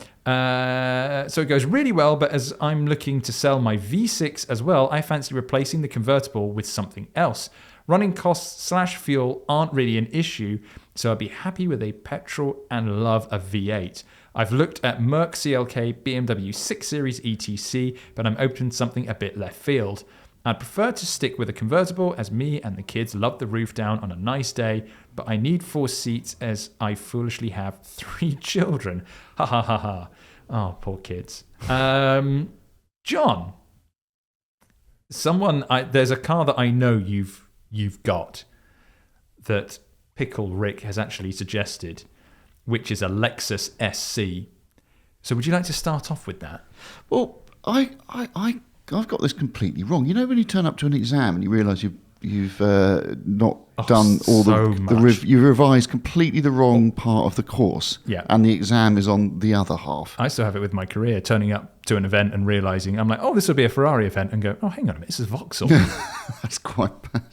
S1: So it goes really well, but as I'm looking to sell my V6 as well, I fancy replacing the convertible with something else. Running costs / fuel aren't really an issue, so I'd be happy with a petrol and love a V8. I've looked at Merc CLK, BMW 6 Series ETC, but I'm open to something a bit left field. I'd prefer to stick with a convertible as me and the kids love the roof down on a nice day, but I need 4 seats as I foolishly have 3 children. Ha ha ha ha. Oh, poor kids. John, there's a car that I know you've got that Pickle Rick has actually suggested, which is a Lexus SC. So would you like to start off with that?
S2: Well, I've got this completely wrong. You know when you turn up to an exam and you realise you've not done all you revised completely the wrong part of the course, and the exam is on the other half.
S1: I still have it with my career, turning up to an event and realising I'm like, oh, this will be a Ferrari event, and go, oh, hang on a minute, this is Vauxhall.
S2: That's quite bad.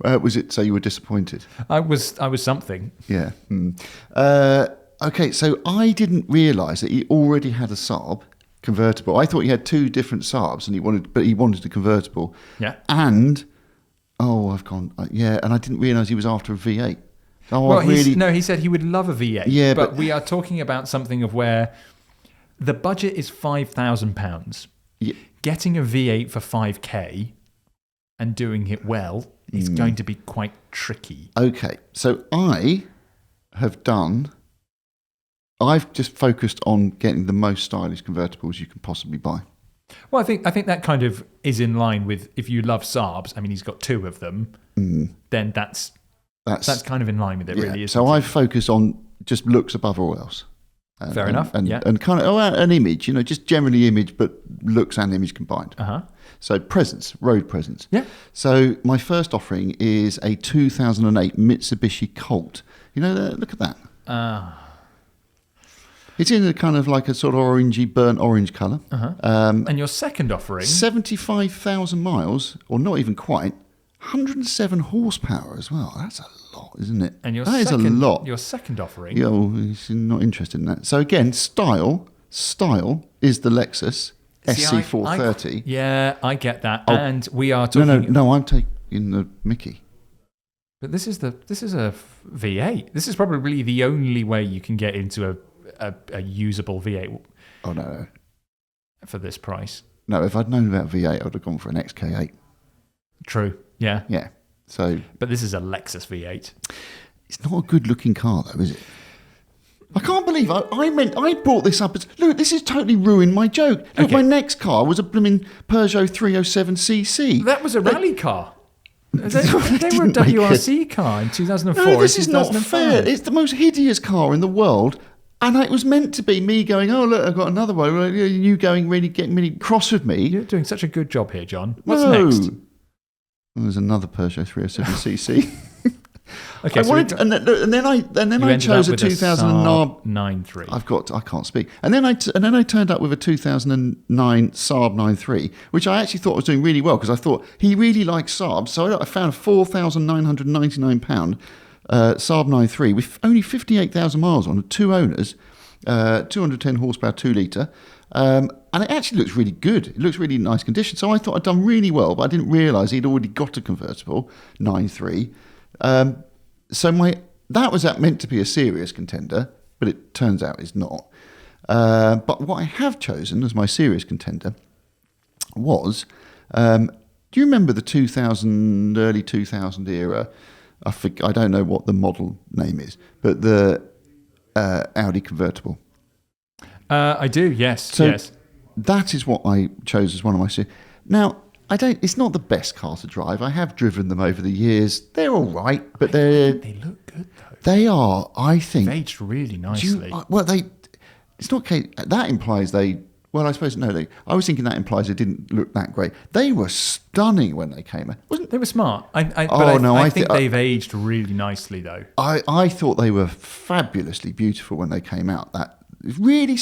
S2: Was it so you were disappointed?
S1: I was something.
S2: Yeah. Okay, so I didn't realise that he already had a Saab convertible. I thought he had two different Saabs, and he wanted a convertible.
S1: Yeah.
S2: And and I didn't realise he was after a V8.
S1: Well, he said he would love a V8.
S2: Yeah,
S1: but we are talking about something of where the budget is £5,000.
S2: Yeah.
S1: Getting a V8 for 5k and doing it well is going to be quite tricky.
S2: Okay, so I've just focused on getting the most stylish convertibles you can possibly buy.
S1: Well, I think that kind of is in line with, if you love Saabs, I mean, he's got two of them, then that's kind of in line with it, really. Isn't
S2: so I've focused on just looks above all else.
S1: Fair enough.
S2: And kind of an image, just generally image, but looks and image combined. So road presence.
S1: Yeah.
S2: So my first offering is a 2008 Mitsubishi Colt. Look at that. It's in a kind of like a sort of orangey, burnt orange colour.
S1: And your second offering?
S2: 75,000 miles, or not even quite, 107 horsepower as well. That's a lot, isn't it?
S1: And
S2: that is a lot.
S1: Your second offering?
S2: Yeah, well, he's not interested in that. So again, style is the Lexus SC430.
S1: I get that. And we are talking...
S2: No, I'm taking the Mickey.
S1: But this is a V8. This is probably the only way you can get into a usable V8.
S2: Oh, no.
S1: For this price.
S2: No, if I'd known about V8, I would have gone for an XK8.
S1: True. Yeah.
S2: Yeah. So,
S1: but this is a Lexus V8.
S2: It's not a good-looking car, though, is it? I can't believe I brought this up as... Look, this has totally ruined my joke. Look, my next car was a blooming Peugeot 307cc.
S1: That was a rally car. They were a WRC car in 2004.
S2: No, this is not fair. It's the most hideous car in the world. And it was meant to be me going, oh, look, I've got another one. You getting really cross with me.
S1: You're doing such a good job here, John. What's next?
S2: There's another Peugeot 307cc.
S1: Okay,
S2: and then I chose a 2009
S1: 9.3.
S2: I can't speak. And then I turned up with a 2009 Saab 9.3, which I actually thought was doing really well because I thought he really likes Saab. So I found a £4,999 Saab 9.3 with only 58,000 miles on, 2 owners, 210 horsepower, 2 litre. And it actually looks really good. It looks really in nice condition. So I thought I'd done really well, but I didn't realise he'd already got a convertible 9.3. That was meant to be a serious contender, but it turns out it's not. But what I have chosen as my serious contender was, do you remember the early 2000 era? I don't know what the model name is, but the Audi convertible.
S1: I do, yes.
S2: So
S1: yes.
S2: That is what I chose as one of my... Now, it's not the best car to drive. I have driven them over the years. They're all right, but
S1: they look good, though.
S2: They are, I think...
S1: They've aged really nicely.
S2: It's not... That implies they... Well, I suppose, no, I was thinking that implies they didn't look that great. They were stunning when they came out.
S1: They were smart. I think they've aged really nicely, though.
S2: I thought they were fabulously beautiful when they came out. That really...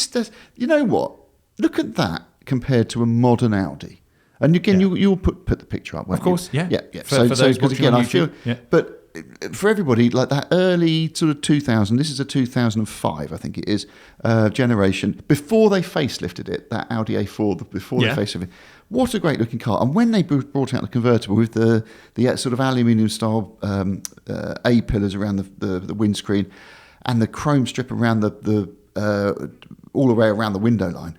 S2: You know what? Look at that compared to a modern Audi. And again, you'll put the picture up, won't you?
S1: Of course, yeah.
S2: Yeah.
S1: For those
S2: because again,
S1: on
S2: I feel...
S1: YouTube, yeah.
S2: But for everybody, like that early sort of 2000, this is a 2005, I think it is, generation, before they facelifted it, that Audi A4, before they facelifted it, what a great looking car. And when they brought out the convertible with the sort of aluminium style A-pillars around the windscreen and the chrome strip around the all the way around the window line,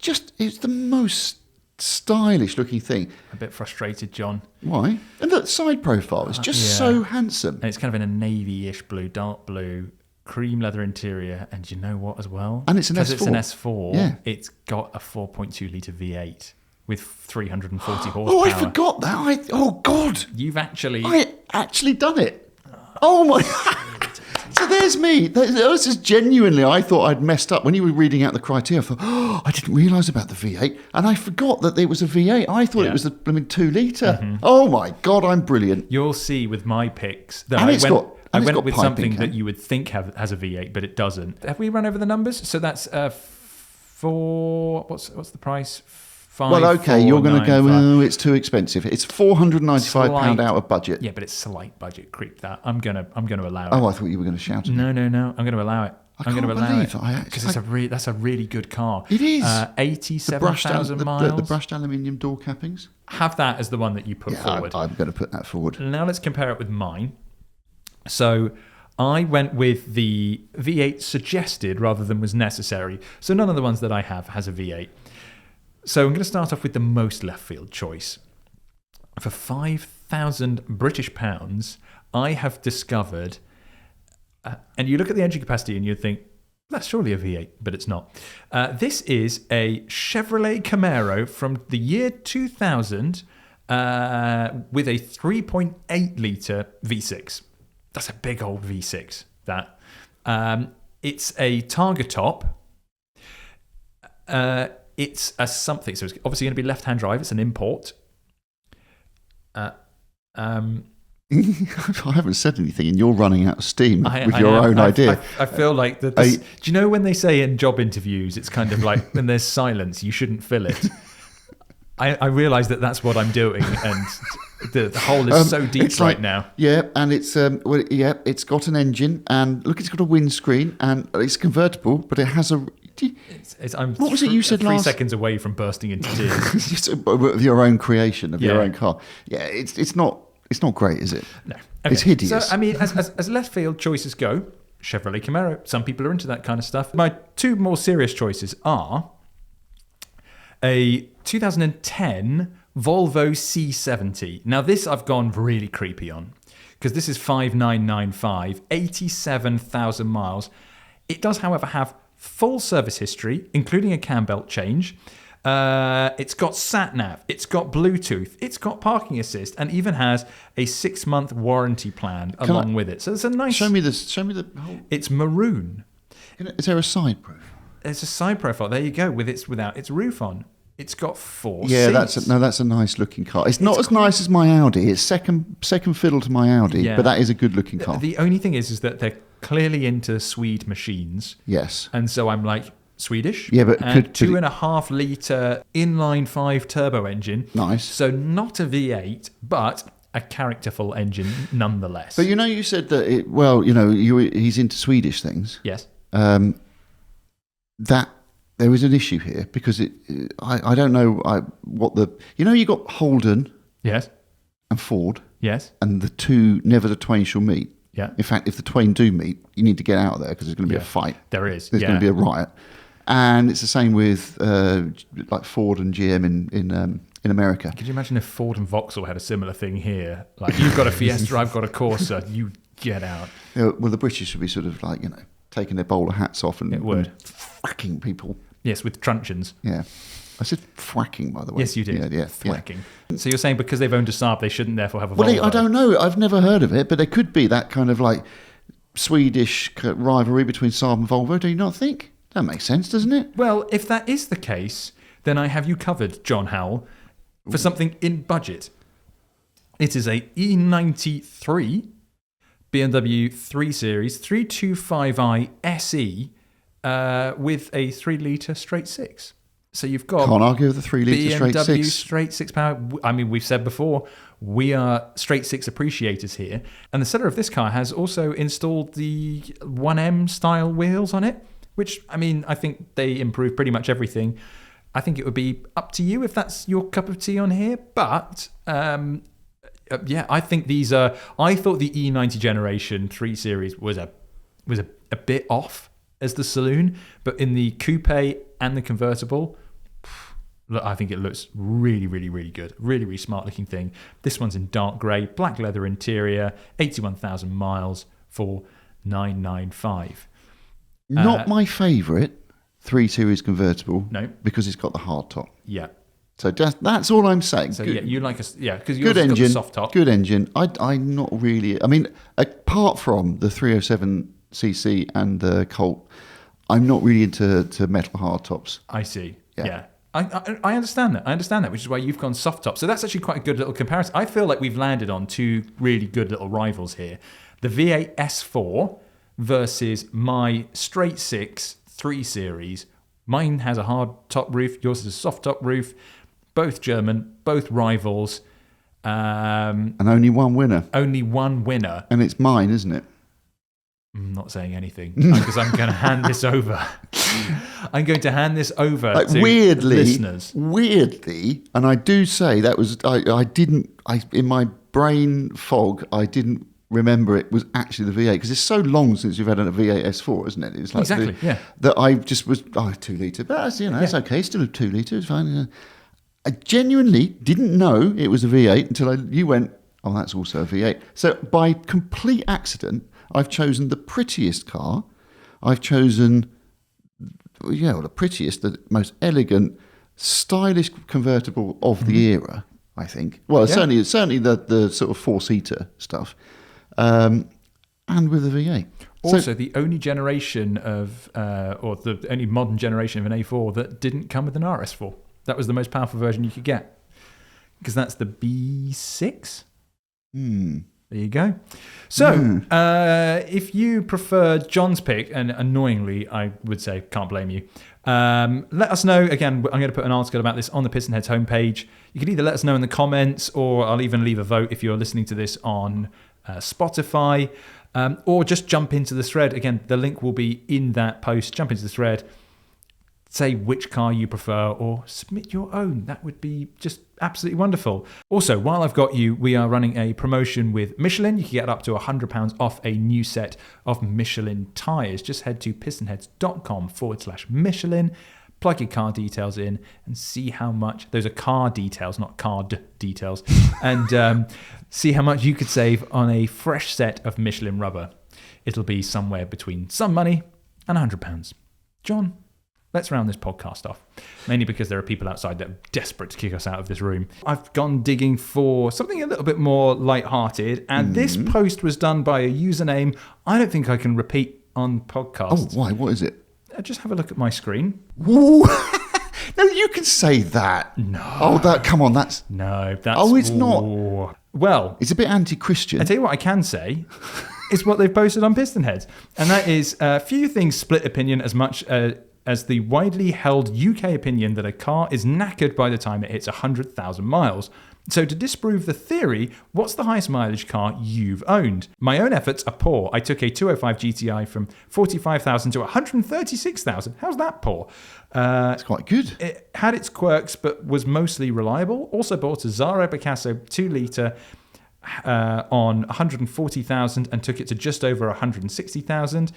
S2: it's the most stylish looking thing.
S1: A bit frustrated, John.
S2: Why? And the side profile is just so handsome.
S1: And it's kind of in a navy-ish blue, dark blue, cream leather interior. And you know what as well?
S2: And it's an S4.
S1: Because it's an S4,
S2: yeah.
S1: It's got a 4.2 litre V8 with 340 horsepower.
S2: Oh, I forgot that. Oh, God.
S1: I
S2: actually done it. Oh, my... So there's me. This is genuinely, I thought I'd messed up. When you were reading out the criteria, I thought, I didn't realise about the V8. And I forgot that it was a V8. I thought it was the 2 litre. Mm-hmm. Oh, my God, I'm brilliant.
S1: You'll see with my picks that
S2: I went
S1: with something that you would think has a V8, but it doesn't. Have we run over the numbers? So that's what's the price?
S2: Well, okay, you're going to go,
S1: 5495.
S2: oh, it's too expensive. It's £495
S1: Slight-
S2: out of budget.
S1: Yeah, but it's slight budget creep. That I'm gonna allow it.
S2: Oh, I thought you were going to shout at me.
S1: No. I'm going to allow it. I'm going to
S2: can't
S1: allow
S2: believe
S1: it
S2: I actually-
S1: because that's a really good car.
S2: It is.
S1: 87,000 miles.
S2: The brushed aluminium door cappings.
S1: Have that as the one that you put
S2: Yeah,
S1: forward.
S2: I'm going to put that forward.
S1: Now let's compare it with mine. So I went with the V8 suggested rather than was necessary. So none of the ones that I have has a V8. So I'm going to start off with the most left field choice. For 5,000 British pounds, I have discovered, and you look at the engine capacity and you think, that's surely a V8, but it's not. This is a Chevrolet Camaro from the year 2000 with a 3.8 litre V6. That's a big old V6, that. It's a Targa top. It's a something, so it's obviously going to be left-hand drive. It's an import.
S2: I haven't said anything, and you're running out of steam with your own idea.
S1: I feel like that. Do you know when they say in job interviews, it's kind of like when there's silence, you shouldn't fill it. I realise that that's what I'm doing, and the hole is so deep right now.
S2: Yeah, and it's it's got an engine, and look, it's got a windscreen, and it's convertible, but it has a.
S1: I'm
S2: what was it you said
S1: 3
S2: last?
S1: seconds away from bursting into tears.
S2: Of your own creation of your
S1: Yeah.
S2: own car. Yeah, it's not great, is it?
S1: No,
S2: It's hideous.
S1: So I mean, as left field choices go, Chevrolet Camaro. Some people are into that kind of stuff. My two more serious choices are a 2010 Volvo C70. Now this I've gone really creepy on because this is 5995, 87,000 miles. It does, however, have full service history, including a cam belt change. It's got sat nav, it's got Bluetooth, it's got parking assist, and even has a 6-month warranty plan along with it. So it's a nice.
S2: Show me the whole.
S1: It's maroon.
S2: Is there a side proof?
S1: There's a side profile. There you go. Without its roof on. It's got 4
S2: seats. That's a nice looking car. It's not as nice as my Audi. It's second fiddle to my Audi,
S1: Yeah.
S2: but that is a good looking car.
S1: The only thing is that they're clearly into Swede machines.
S2: Yes.
S1: And so I'm like, Swedish?
S2: Yeah, but
S1: and
S2: could
S1: 2.5 litre inline 5 turbo engine.
S2: Nice.
S1: So not a V8, but a characterful engine nonetheless.
S2: But you said that he's into Swedish things.
S1: Yes.
S2: That there is an issue here because I don't know what the you got Holden
S1: Yes.
S2: and Ford
S1: Yes.
S2: and the two never the twain shall meet.
S1: Yeah.
S2: In fact, if the twain do meet, you need to get out of there because there's going to be a fight.
S1: There is.
S2: There's going to be a riot, and it's the same with like Ford and GM in America.
S1: Could you imagine if Ford and Vauxhall had a similar thing here? Like, you've got a Fiesta, I've got a Corsa, you get out.
S2: Well, the British would be sort of like taking their bowler hats off and whacking people.
S1: Yes, with truncheons.
S2: Yeah. I said thwacking, by the way.
S1: Yes, you did.
S2: Yeah.
S1: Thwacking. So you're saying because they've owned a Saab, they shouldn't therefore have a Volvo?
S2: Well, I don't know. I've never heard of it, but there could be that kind of like Swedish rivalry between Saab and Volvo. Do you not think? That makes sense, doesn't it?
S1: Well, if that is the case, then I have you covered, John Howell, for something in budget. It is a E93 BMW 3 Series 325i SE with a 3 litre straight 6. So you've got
S2: Can't argue with the 3 litre straight
S1: BMW
S2: 6.
S1: straight 6 power. I mean, we've said before, we are straight 6 appreciators here. And the seller of this car has also installed the 1M style wheels on it, which, I mean, I think they improve pretty much everything. I think it would be up to you if that's your cup of tea on here. But, yeah, I think these are... I thought the E90 Generation 3 Series was a bit off as the saloon, but in the coupe and the convertible, look, I think it looks really, really, really good. Really, really smart looking thing. This one's in dark grey, black leather interior, 81,000 miles for $995.
S2: Not my favourite 3 Series convertible.
S1: No.
S2: Because it's got the hard top.
S1: Yeah.
S2: So that's all I'm saying.
S1: So
S2: good,
S1: yeah, you like a because
S2: good
S1: yours has got
S2: engine,
S1: the soft top.
S2: good engine. I'm not really. I mean, apart from the 307cc and the Colt, I'm not really into metal hard tops.
S1: I see.
S2: Yeah.
S1: Yeah. I understand that. I understand that, which is why you've gone soft top. So that's actually quite a good little comparison. I feel like we've landed on two really good little rivals here. The V8 S4 versus my straight 6 3 Series. Mine has a hard top roof. Yours has a soft top roof. both German, both rivals.
S2: And only one winner.
S1: Only one winner.
S2: And it's mine, isn't it?
S1: I'm not saying anything because I'm going to hand this over. I'm going to hand this over to listeners.
S2: Weirdly, and I do say that was, in my brain fog, I didn't remember it was actually the V8 because it's so long since you've had a V8 S4, isn't it? It's like
S1: exactly, yeah.
S2: That I just was, 2 litre, but that's, it's okay, still a 2 litre, it's fine. I genuinely didn't know it was a V8 until you went, oh, that's also a V8. So by complete accident, I've chosen the prettiest car. I've chosen, the prettiest, the most elegant, stylish convertible of the era, I think. Well, certainly the sort of 4-seater stuff. And with a V8.
S1: Also, the only generation of, or the only modern generation of an A4 that didn't come with an RS4. That was the most powerful version you could get. Because that's the B6. There you go. So, if you prefer John's pick, and annoyingly, I would say, can't blame you, let us know. Again, I'm going to put an article about this on the PistonHeads homepage. You can either let us know in the comments, or I'll even leave a vote if you're listening to this on Spotify, or just jump into the thread. Again, the link will be in that post. Jump into the thread. Say which car you prefer or submit your own. That would be just absolutely wonderful. Also, while I've got you, we are running a promotion with Michelin. You can get up to £100 off a new set of Michelin tyres. Just head to pistonheads.com/Michelin, plug your car details in and see how much, those are car details, not card details, and see how much you could save on a fresh set of Michelin rubber. It'll be somewhere between some money and £100. John, let's round this podcast off, mainly because there are people outside that are desperate to kick us out of this room. I've gone digging for something a little bit more lighthearted, and this post was done by a username I don't think I can repeat on podcasts.
S2: Oh, why? What is it?
S1: Just have a look at my screen.
S2: Ooh. No, you can say that.
S1: No.
S2: Oh, come on, that's...
S1: No, that's...
S2: Oh, it's not...
S1: Well...
S2: It's a bit anti-Christian.
S1: I tell you what I can say... is what they've posted on PistonHeads. And that is, few things split opinion as much as the widely held UK opinion that a car is knackered by the time it hits 100,000 miles. So to disprove the theory, what's the highest mileage car you've owned? My own efforts are poor. I took a 205 GTI from 45,000 to 136,000. How's that poor?
S2: It's quite good.
S1: It had its quirks, but was mostly reliable. Also bought a Zara Picasso 2 litre on 140,000 and took it to just over 160,000.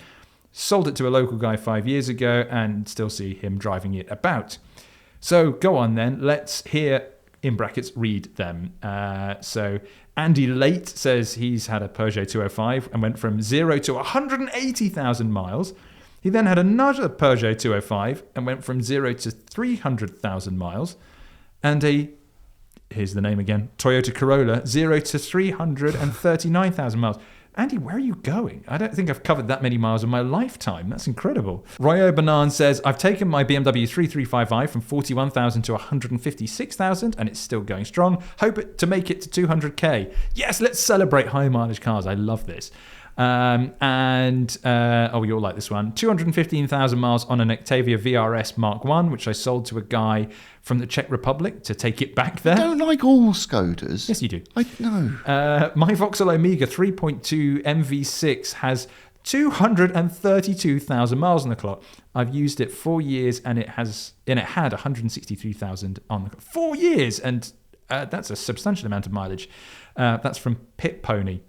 S1: Sold it to a local guy 5 years ago and still see him driving it about. So go on then. Let's hear, in brackets, read them. So Andy Late says he's had a Peugeot 205 and went from 0 to 180,000 miles. He then had another Peugeot 205 and went from 0 to 300,000 miles. And here's the name again, Toyota Corolla, 0 to 339,000 miles. Andy, where are you going? I don't think I've covered that many miles in my lifetime. That's incredible. Royo Banan says, I've taken my BMW 3355 from 41,000 to 156,000 and it's still going strong. Hope to make it to 200k. Yes, let's celebrate high mileage cars. I love this. You'll like this one. 215,000 miles on an Octavia VRS Mark 1, which I sold to a guy from the Czech Republic to take it back there.
S2: I don't like all Skodas.
S1: Yes, you do.
S2: I know.
S1: My Vauxhall Omega 3.2 MV6 has 232,000 miles on the clock. I've used it 4 years and it had 163,000 on the clock. 4 years, and that's a substantial amount of mileage. That's from Pit Pony.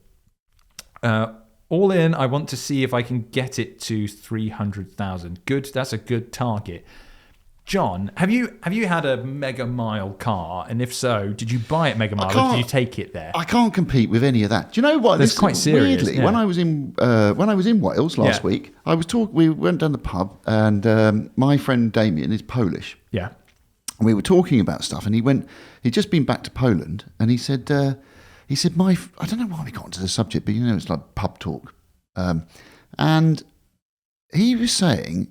S1: All in, I want to see if I can get it to 300,000. Good, that's a good target. John, have you had a Mega Mile car? And if so, did you buy it Mega Mile or did you take it there?
S2: I can't compete with any of that. Do you know what?
S1: That's quite serious.
S2: Weirdly, when I was in Wales last week, we went down the pub, and my friend Damien is Polish.
S1: Yeah.
S2: And we were talking about stuff, and he'd just been back to Poland, and he said, I don't know why we got into the subject, but it's like pub talk. And he was saying,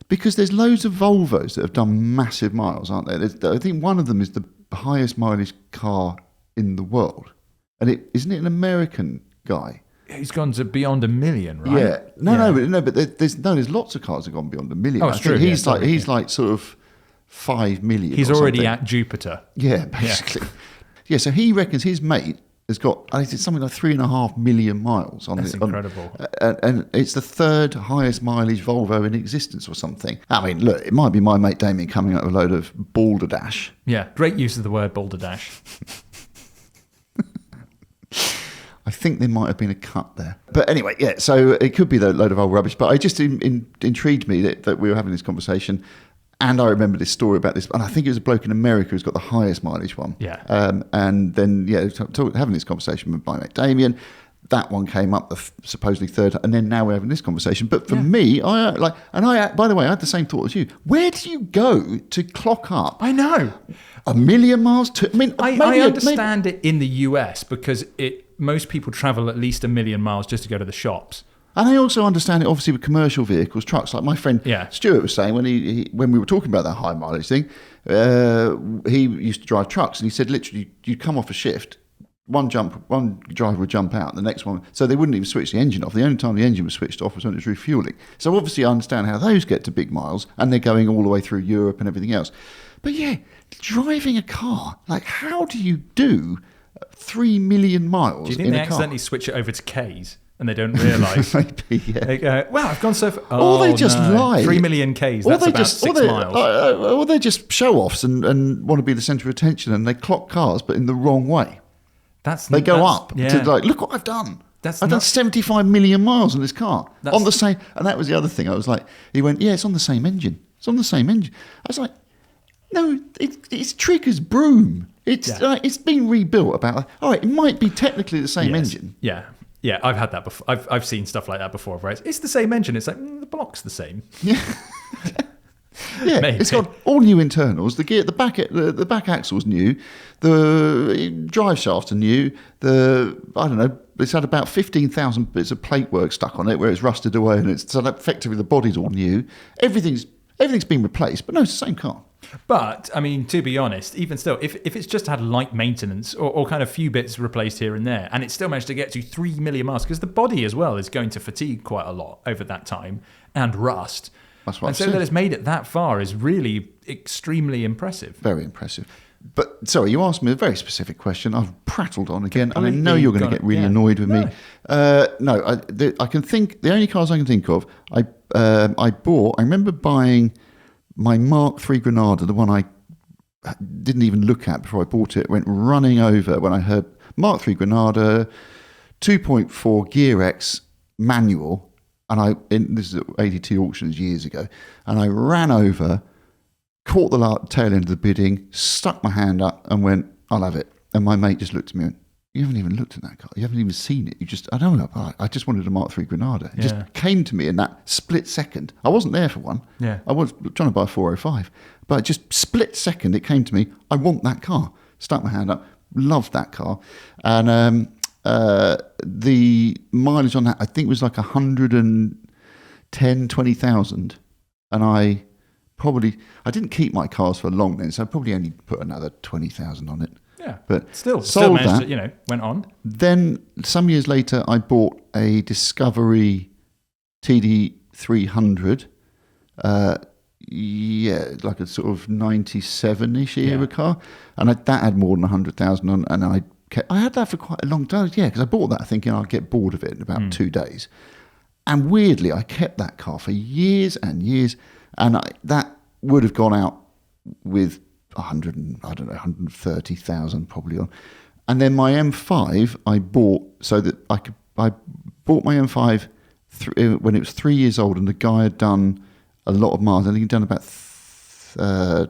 S2: because there's loads of Volvos that have done massive miles, aren't there? I think one of them is the highest mileage car in the world. And isn't it an American guy?
S1: He's gone to beyond 1 million, right?
S2: Yeah. No, but there's lots of cars that have gone beyond 1 million.
S1: Oh, it's true.
S2: He's like sort of 5 million.
S1: He's
S2: or
S1: already
S2: something.
S1: at Jupiter.
S2: Yeah, basically. Yeah, so he reckons his mate has got something like 3.5 million miles on
S1: That's
S2: it.
S1: incredible.
S2: And it's the third highest mileage Volvo in existence or something. I mean, look, it might be my mate Damien coming up with a load of balderdash.
S1: Yeah, great use of the word balderdash.
S2: I think there might have been a cut there. But anyway, yeah, so it could be a load of old rubbish. But it just intrigued me that we were having this conversation. And I remember this story about this. And I think it was a bloke in America who's got the highest mileage one.
S1: Yeah.
S2: And then, having this conversation with my mate Damien, that one came up, supposedly third. And then now we're having this conversation. But for me, by the way, I had the same thought as you. Where do you go to clock up?
S1: I know.
S2: 1 million miles?
S1: I understand it in the US because most people travel at least 1 million miles just to go to the shops.
S2: And I also understand it, obviously, with commercial vehicles, trucks. Like my friend Stuart was saying when when we were talking about that high mileage thing, he used to drive trucks, and he said literally you'd come off a shift, one driver would jump out, the next one, so they wouldn't even switch the engine off. The only time the engine was switched off was when it was refueling. So obviously, I understand how those get to big miles, and they're going all the way through Europe and everything else. But yeah, driving a car, like how do you do 3 million miles?
S1: Do you think they accidentally switch it over to Ks? And they don't realise.
S2: Maybe, yeah.
S1: They go, wow, I've gone so far.
S2: Or they just lie.
S1: 3 million Ks, that's about 6 miles.
S2: Or they're just show-offs and want to be the centre of attention, and they clock cars, but in the wrong way. They go up to like, look what I've done. I've done 75 million miles on this car. On the same, and that was the other thing. I was like, he went, yeah, it's on the same engine. It's on the same engine. I was like, no, it's Trigger's broom. It's been rebuilt about, all right, it might be technically the same engine.
S1: Yeah. Yeah, I've had that before. I've seen stuff like that before. Right? It's the same engine. It's like the block's the same.
S2: Yeah, yeah. Maybe. It's got all new internals. The gear, the back axle's new. The drive shafts are new. It's had about 15,000 bits of plate work stuck on it, where it's rusted away, and so effectively the body's all new. Everything's been replaced, but no, it's the same car.
S1: But, I mean, to be honest, even still, if it's just had light maintenance or kind of few bits replaced here and there, and it still managed to get to 3 million miles, because the body as well is going to fatigue quite a lot over that time, and rust.
S2: That's what
S1: and so that it's made it that far is really extremely impressive.
S2: Very impressive. But, sorry, you asked me a very specific question. I've prattled on again, and I know you're going to get really annoyed with me. I can think, the only cars I can think of, I remember buying my Mark III Granada, the one I didn't even look at before I bought it, went running over when I heard Mark III Granada, 2.4 Gear X manual, and this is at ADT auctions years ago, and I ran over, caught the tail end of the bidding, stuck my hand up and went, I'll have it. And my mate just looked at me and went, you haven't even looked at that car. You haven't even seen it. I don't know. I just wanted a Mark III Granada. It just came to me in that split second. I wasn't there for one. Yeah. I was trying to buy a 405. But just split second, it came to me, I want that car. Stuck my hand up, loved that car. And the mileage on that, I think, was like 20,000. And I didn't keep my cars for long then, so I probably only put another 20,000 on it.
S1: Yeah,
S2: but
S1: still managed to, went on.
S2: Then some years later, I bought a Discovery TD300. Like a sort of 97-ish era car, and that had more than 100,000 on. And I had that for quite a long time. Yeah, because I bought that thinking I'd get bored of it in about 2 days. And weirdly, I kept that car for years and years, and that would have gone out with 130,000 probably on. And then my M5 I bought so that I bought my M5 when it was 3 years old, and the guy had done a lot of miles. I think he'd done about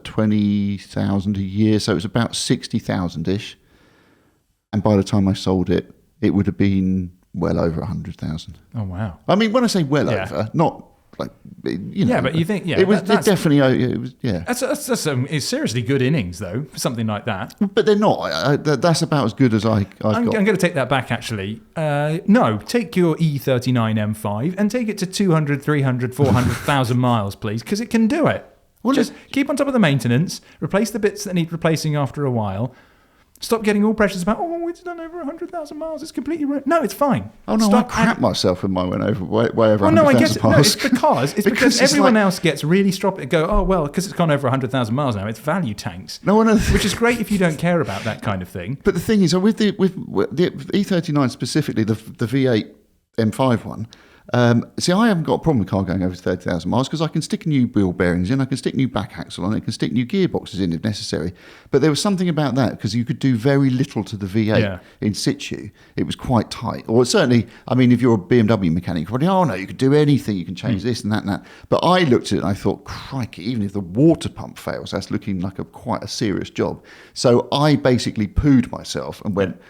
S2: 20,000 a year, so it was about 60,000-ish. And by the time I sold it, it would have been well over 100,000.
S1: Oh wow!
S2: I mean, when I say well over, not like
S1: but you think
S2: it was definitely it was
S1: That's it's seriously good innings though for something like that.
S2: But they're not. That's about as good as I've got.
S1: I'm going to take that back actually. No, take your E39 M5 and take it to 200, 300, 400,000 miles, please, because it can do it. Well, just keep on top of the maintenance, replace the bits that need replacing after a while. Stop getting all precious about, it's done over 100,000 miles. It's completely ruined. No, it's fine.
S2: Oh no, I crap myself when mine went over way over 100,000
S1: no, I guess
S2: miles.
S1: No, it's because everyone else gets really stroppy. Go, oh well, because it's gone over 100,000 miles now. It's value tanks. Which is great if you don't care about that kind of thing.
S2: But the thing is, with the E39 specifically, the V8 M5 one. See, I haven't got a problem with a car going over 30,000 miles because I can stick new wheel bearings in, I can stick new back axle on it, I can stick new gearboxes in if necessary. But there was something about that because you could do very little to the V8 in situ. It was quite tight. Or certainly, I mean, if you're a BMW mechanic, you're probably, oh no, you could do anything, you can change this and that and that. But I looked at it and I thought, crikey, even if the water pump fails, that's looking like quite a serious job. So I basically pooed myself and went,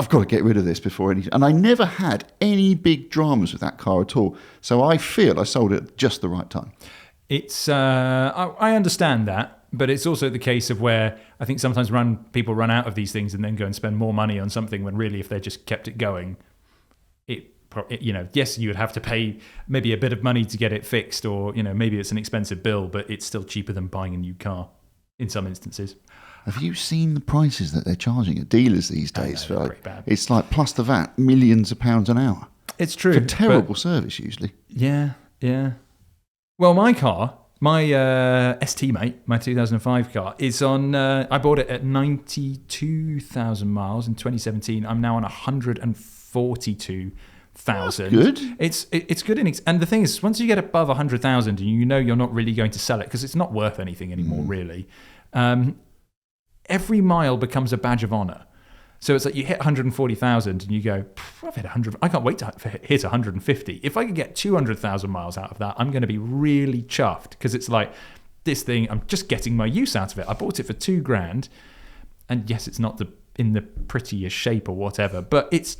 S2: I've got to get rid of this before anything. And I never had any big dramas with that car at all. So I feel I sold it at just the right time.
S1: It's I understand that, but it's also the case of where I think sometimes people run out of these things and then go and spend more money on something when really if they just kept it going, yes, you would have to pay maybe a bit of money to get it fixed, or maybe it's an expensive bill, but it's still cheaper than buying a new car in some instances.
S2: Have you seen the prices that they're charging at dealers these days?
S1: They're pretty bad.
S2: It's like plus the VAT, millions of pounds an hour.
S1: It's true.
S2: For terrible service usually.
S1: Yeah. Well, my car, my ST Mate, my 2005 car, is on. I bought it at 92,000 miles in 2017. I'm now on 142,000.
S2: Good.
S1: It's good, and the thing is, once you get above 100,000, and you're not really going to sell it because it's not worth anything anymore, really. Every mile becomes a badge of honor. So it's like you hit 140,000 and you go, I've hit 100. I can't wait to hit 150. If I could get 200,000 miles out of that, I'm going to be really chuffed because it's like this thing. I'm just getting my use out of it. I bought it for $2,000, and yes, it's not in the prettiest shape or whatever, but it's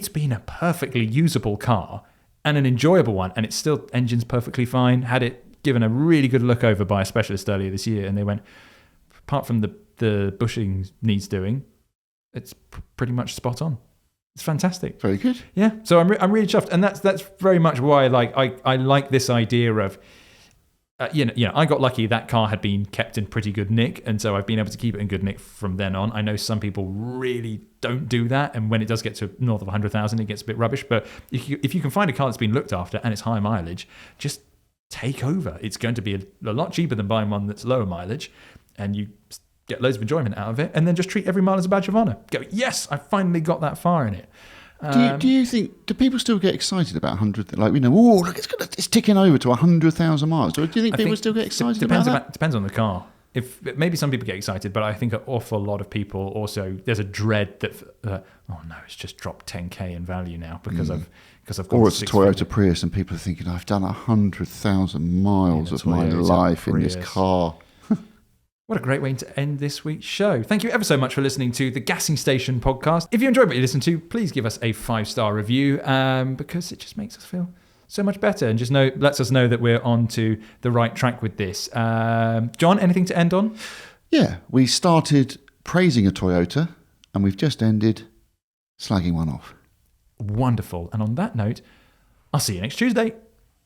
S1: been a perfectly usable car and an enjoyable one, and it's still engine's perfectly fine. Had it given a really good look over by a specialist earlier this year, and they went, apart from the bushing needs doing, it's pretty much spot on. It's fantastic.
S2: Very good.
S1: Yeah. So I'm really chuffed, and that's very much why I like this idea of I got lucky that car had been kept in pretty good nick, and so I've been able to keep it in good nick from then on. I know some people really don't do that, and when it does get to north of 100,000, it gets a bit rubbish. But if you can find a car that's been looked after and it's high mileage, just take over. It's going to be a lot cheaper than buying one that's lower mileage, and you get loads of enjoyment out of it, and then just treat every mile as a badge of honor. Go, yes, I finally got that far in it.
S2: Do you think, do people still get excited about 100? Like, look, it's ticking over to 100,000 miles. Do you think people still get excited about that?
S1: Depends on the car. If maybe some people get excited, but I think an awful lot of people also, there's a dread that oh no, it's just dropped 10k in value now because I've gone.
S2: Or it's a Toyota Prius, and people are thinking, I've done 100,000 miles of my life in this car.
S1: What a great way to end this week's show. Thank you ever so much for listening to the Gassing Station podcast. If you enjoyed what you listened to, please give us a 5-star review because it just makes us feel so much better and just lets us know that we're on to the right track with this. John, anything to end on?
S2: Yeah, we started praising a Toyota and we've just ended slagging one off.
S1: Wonderful. And on that note, I'll see you next Tuesday.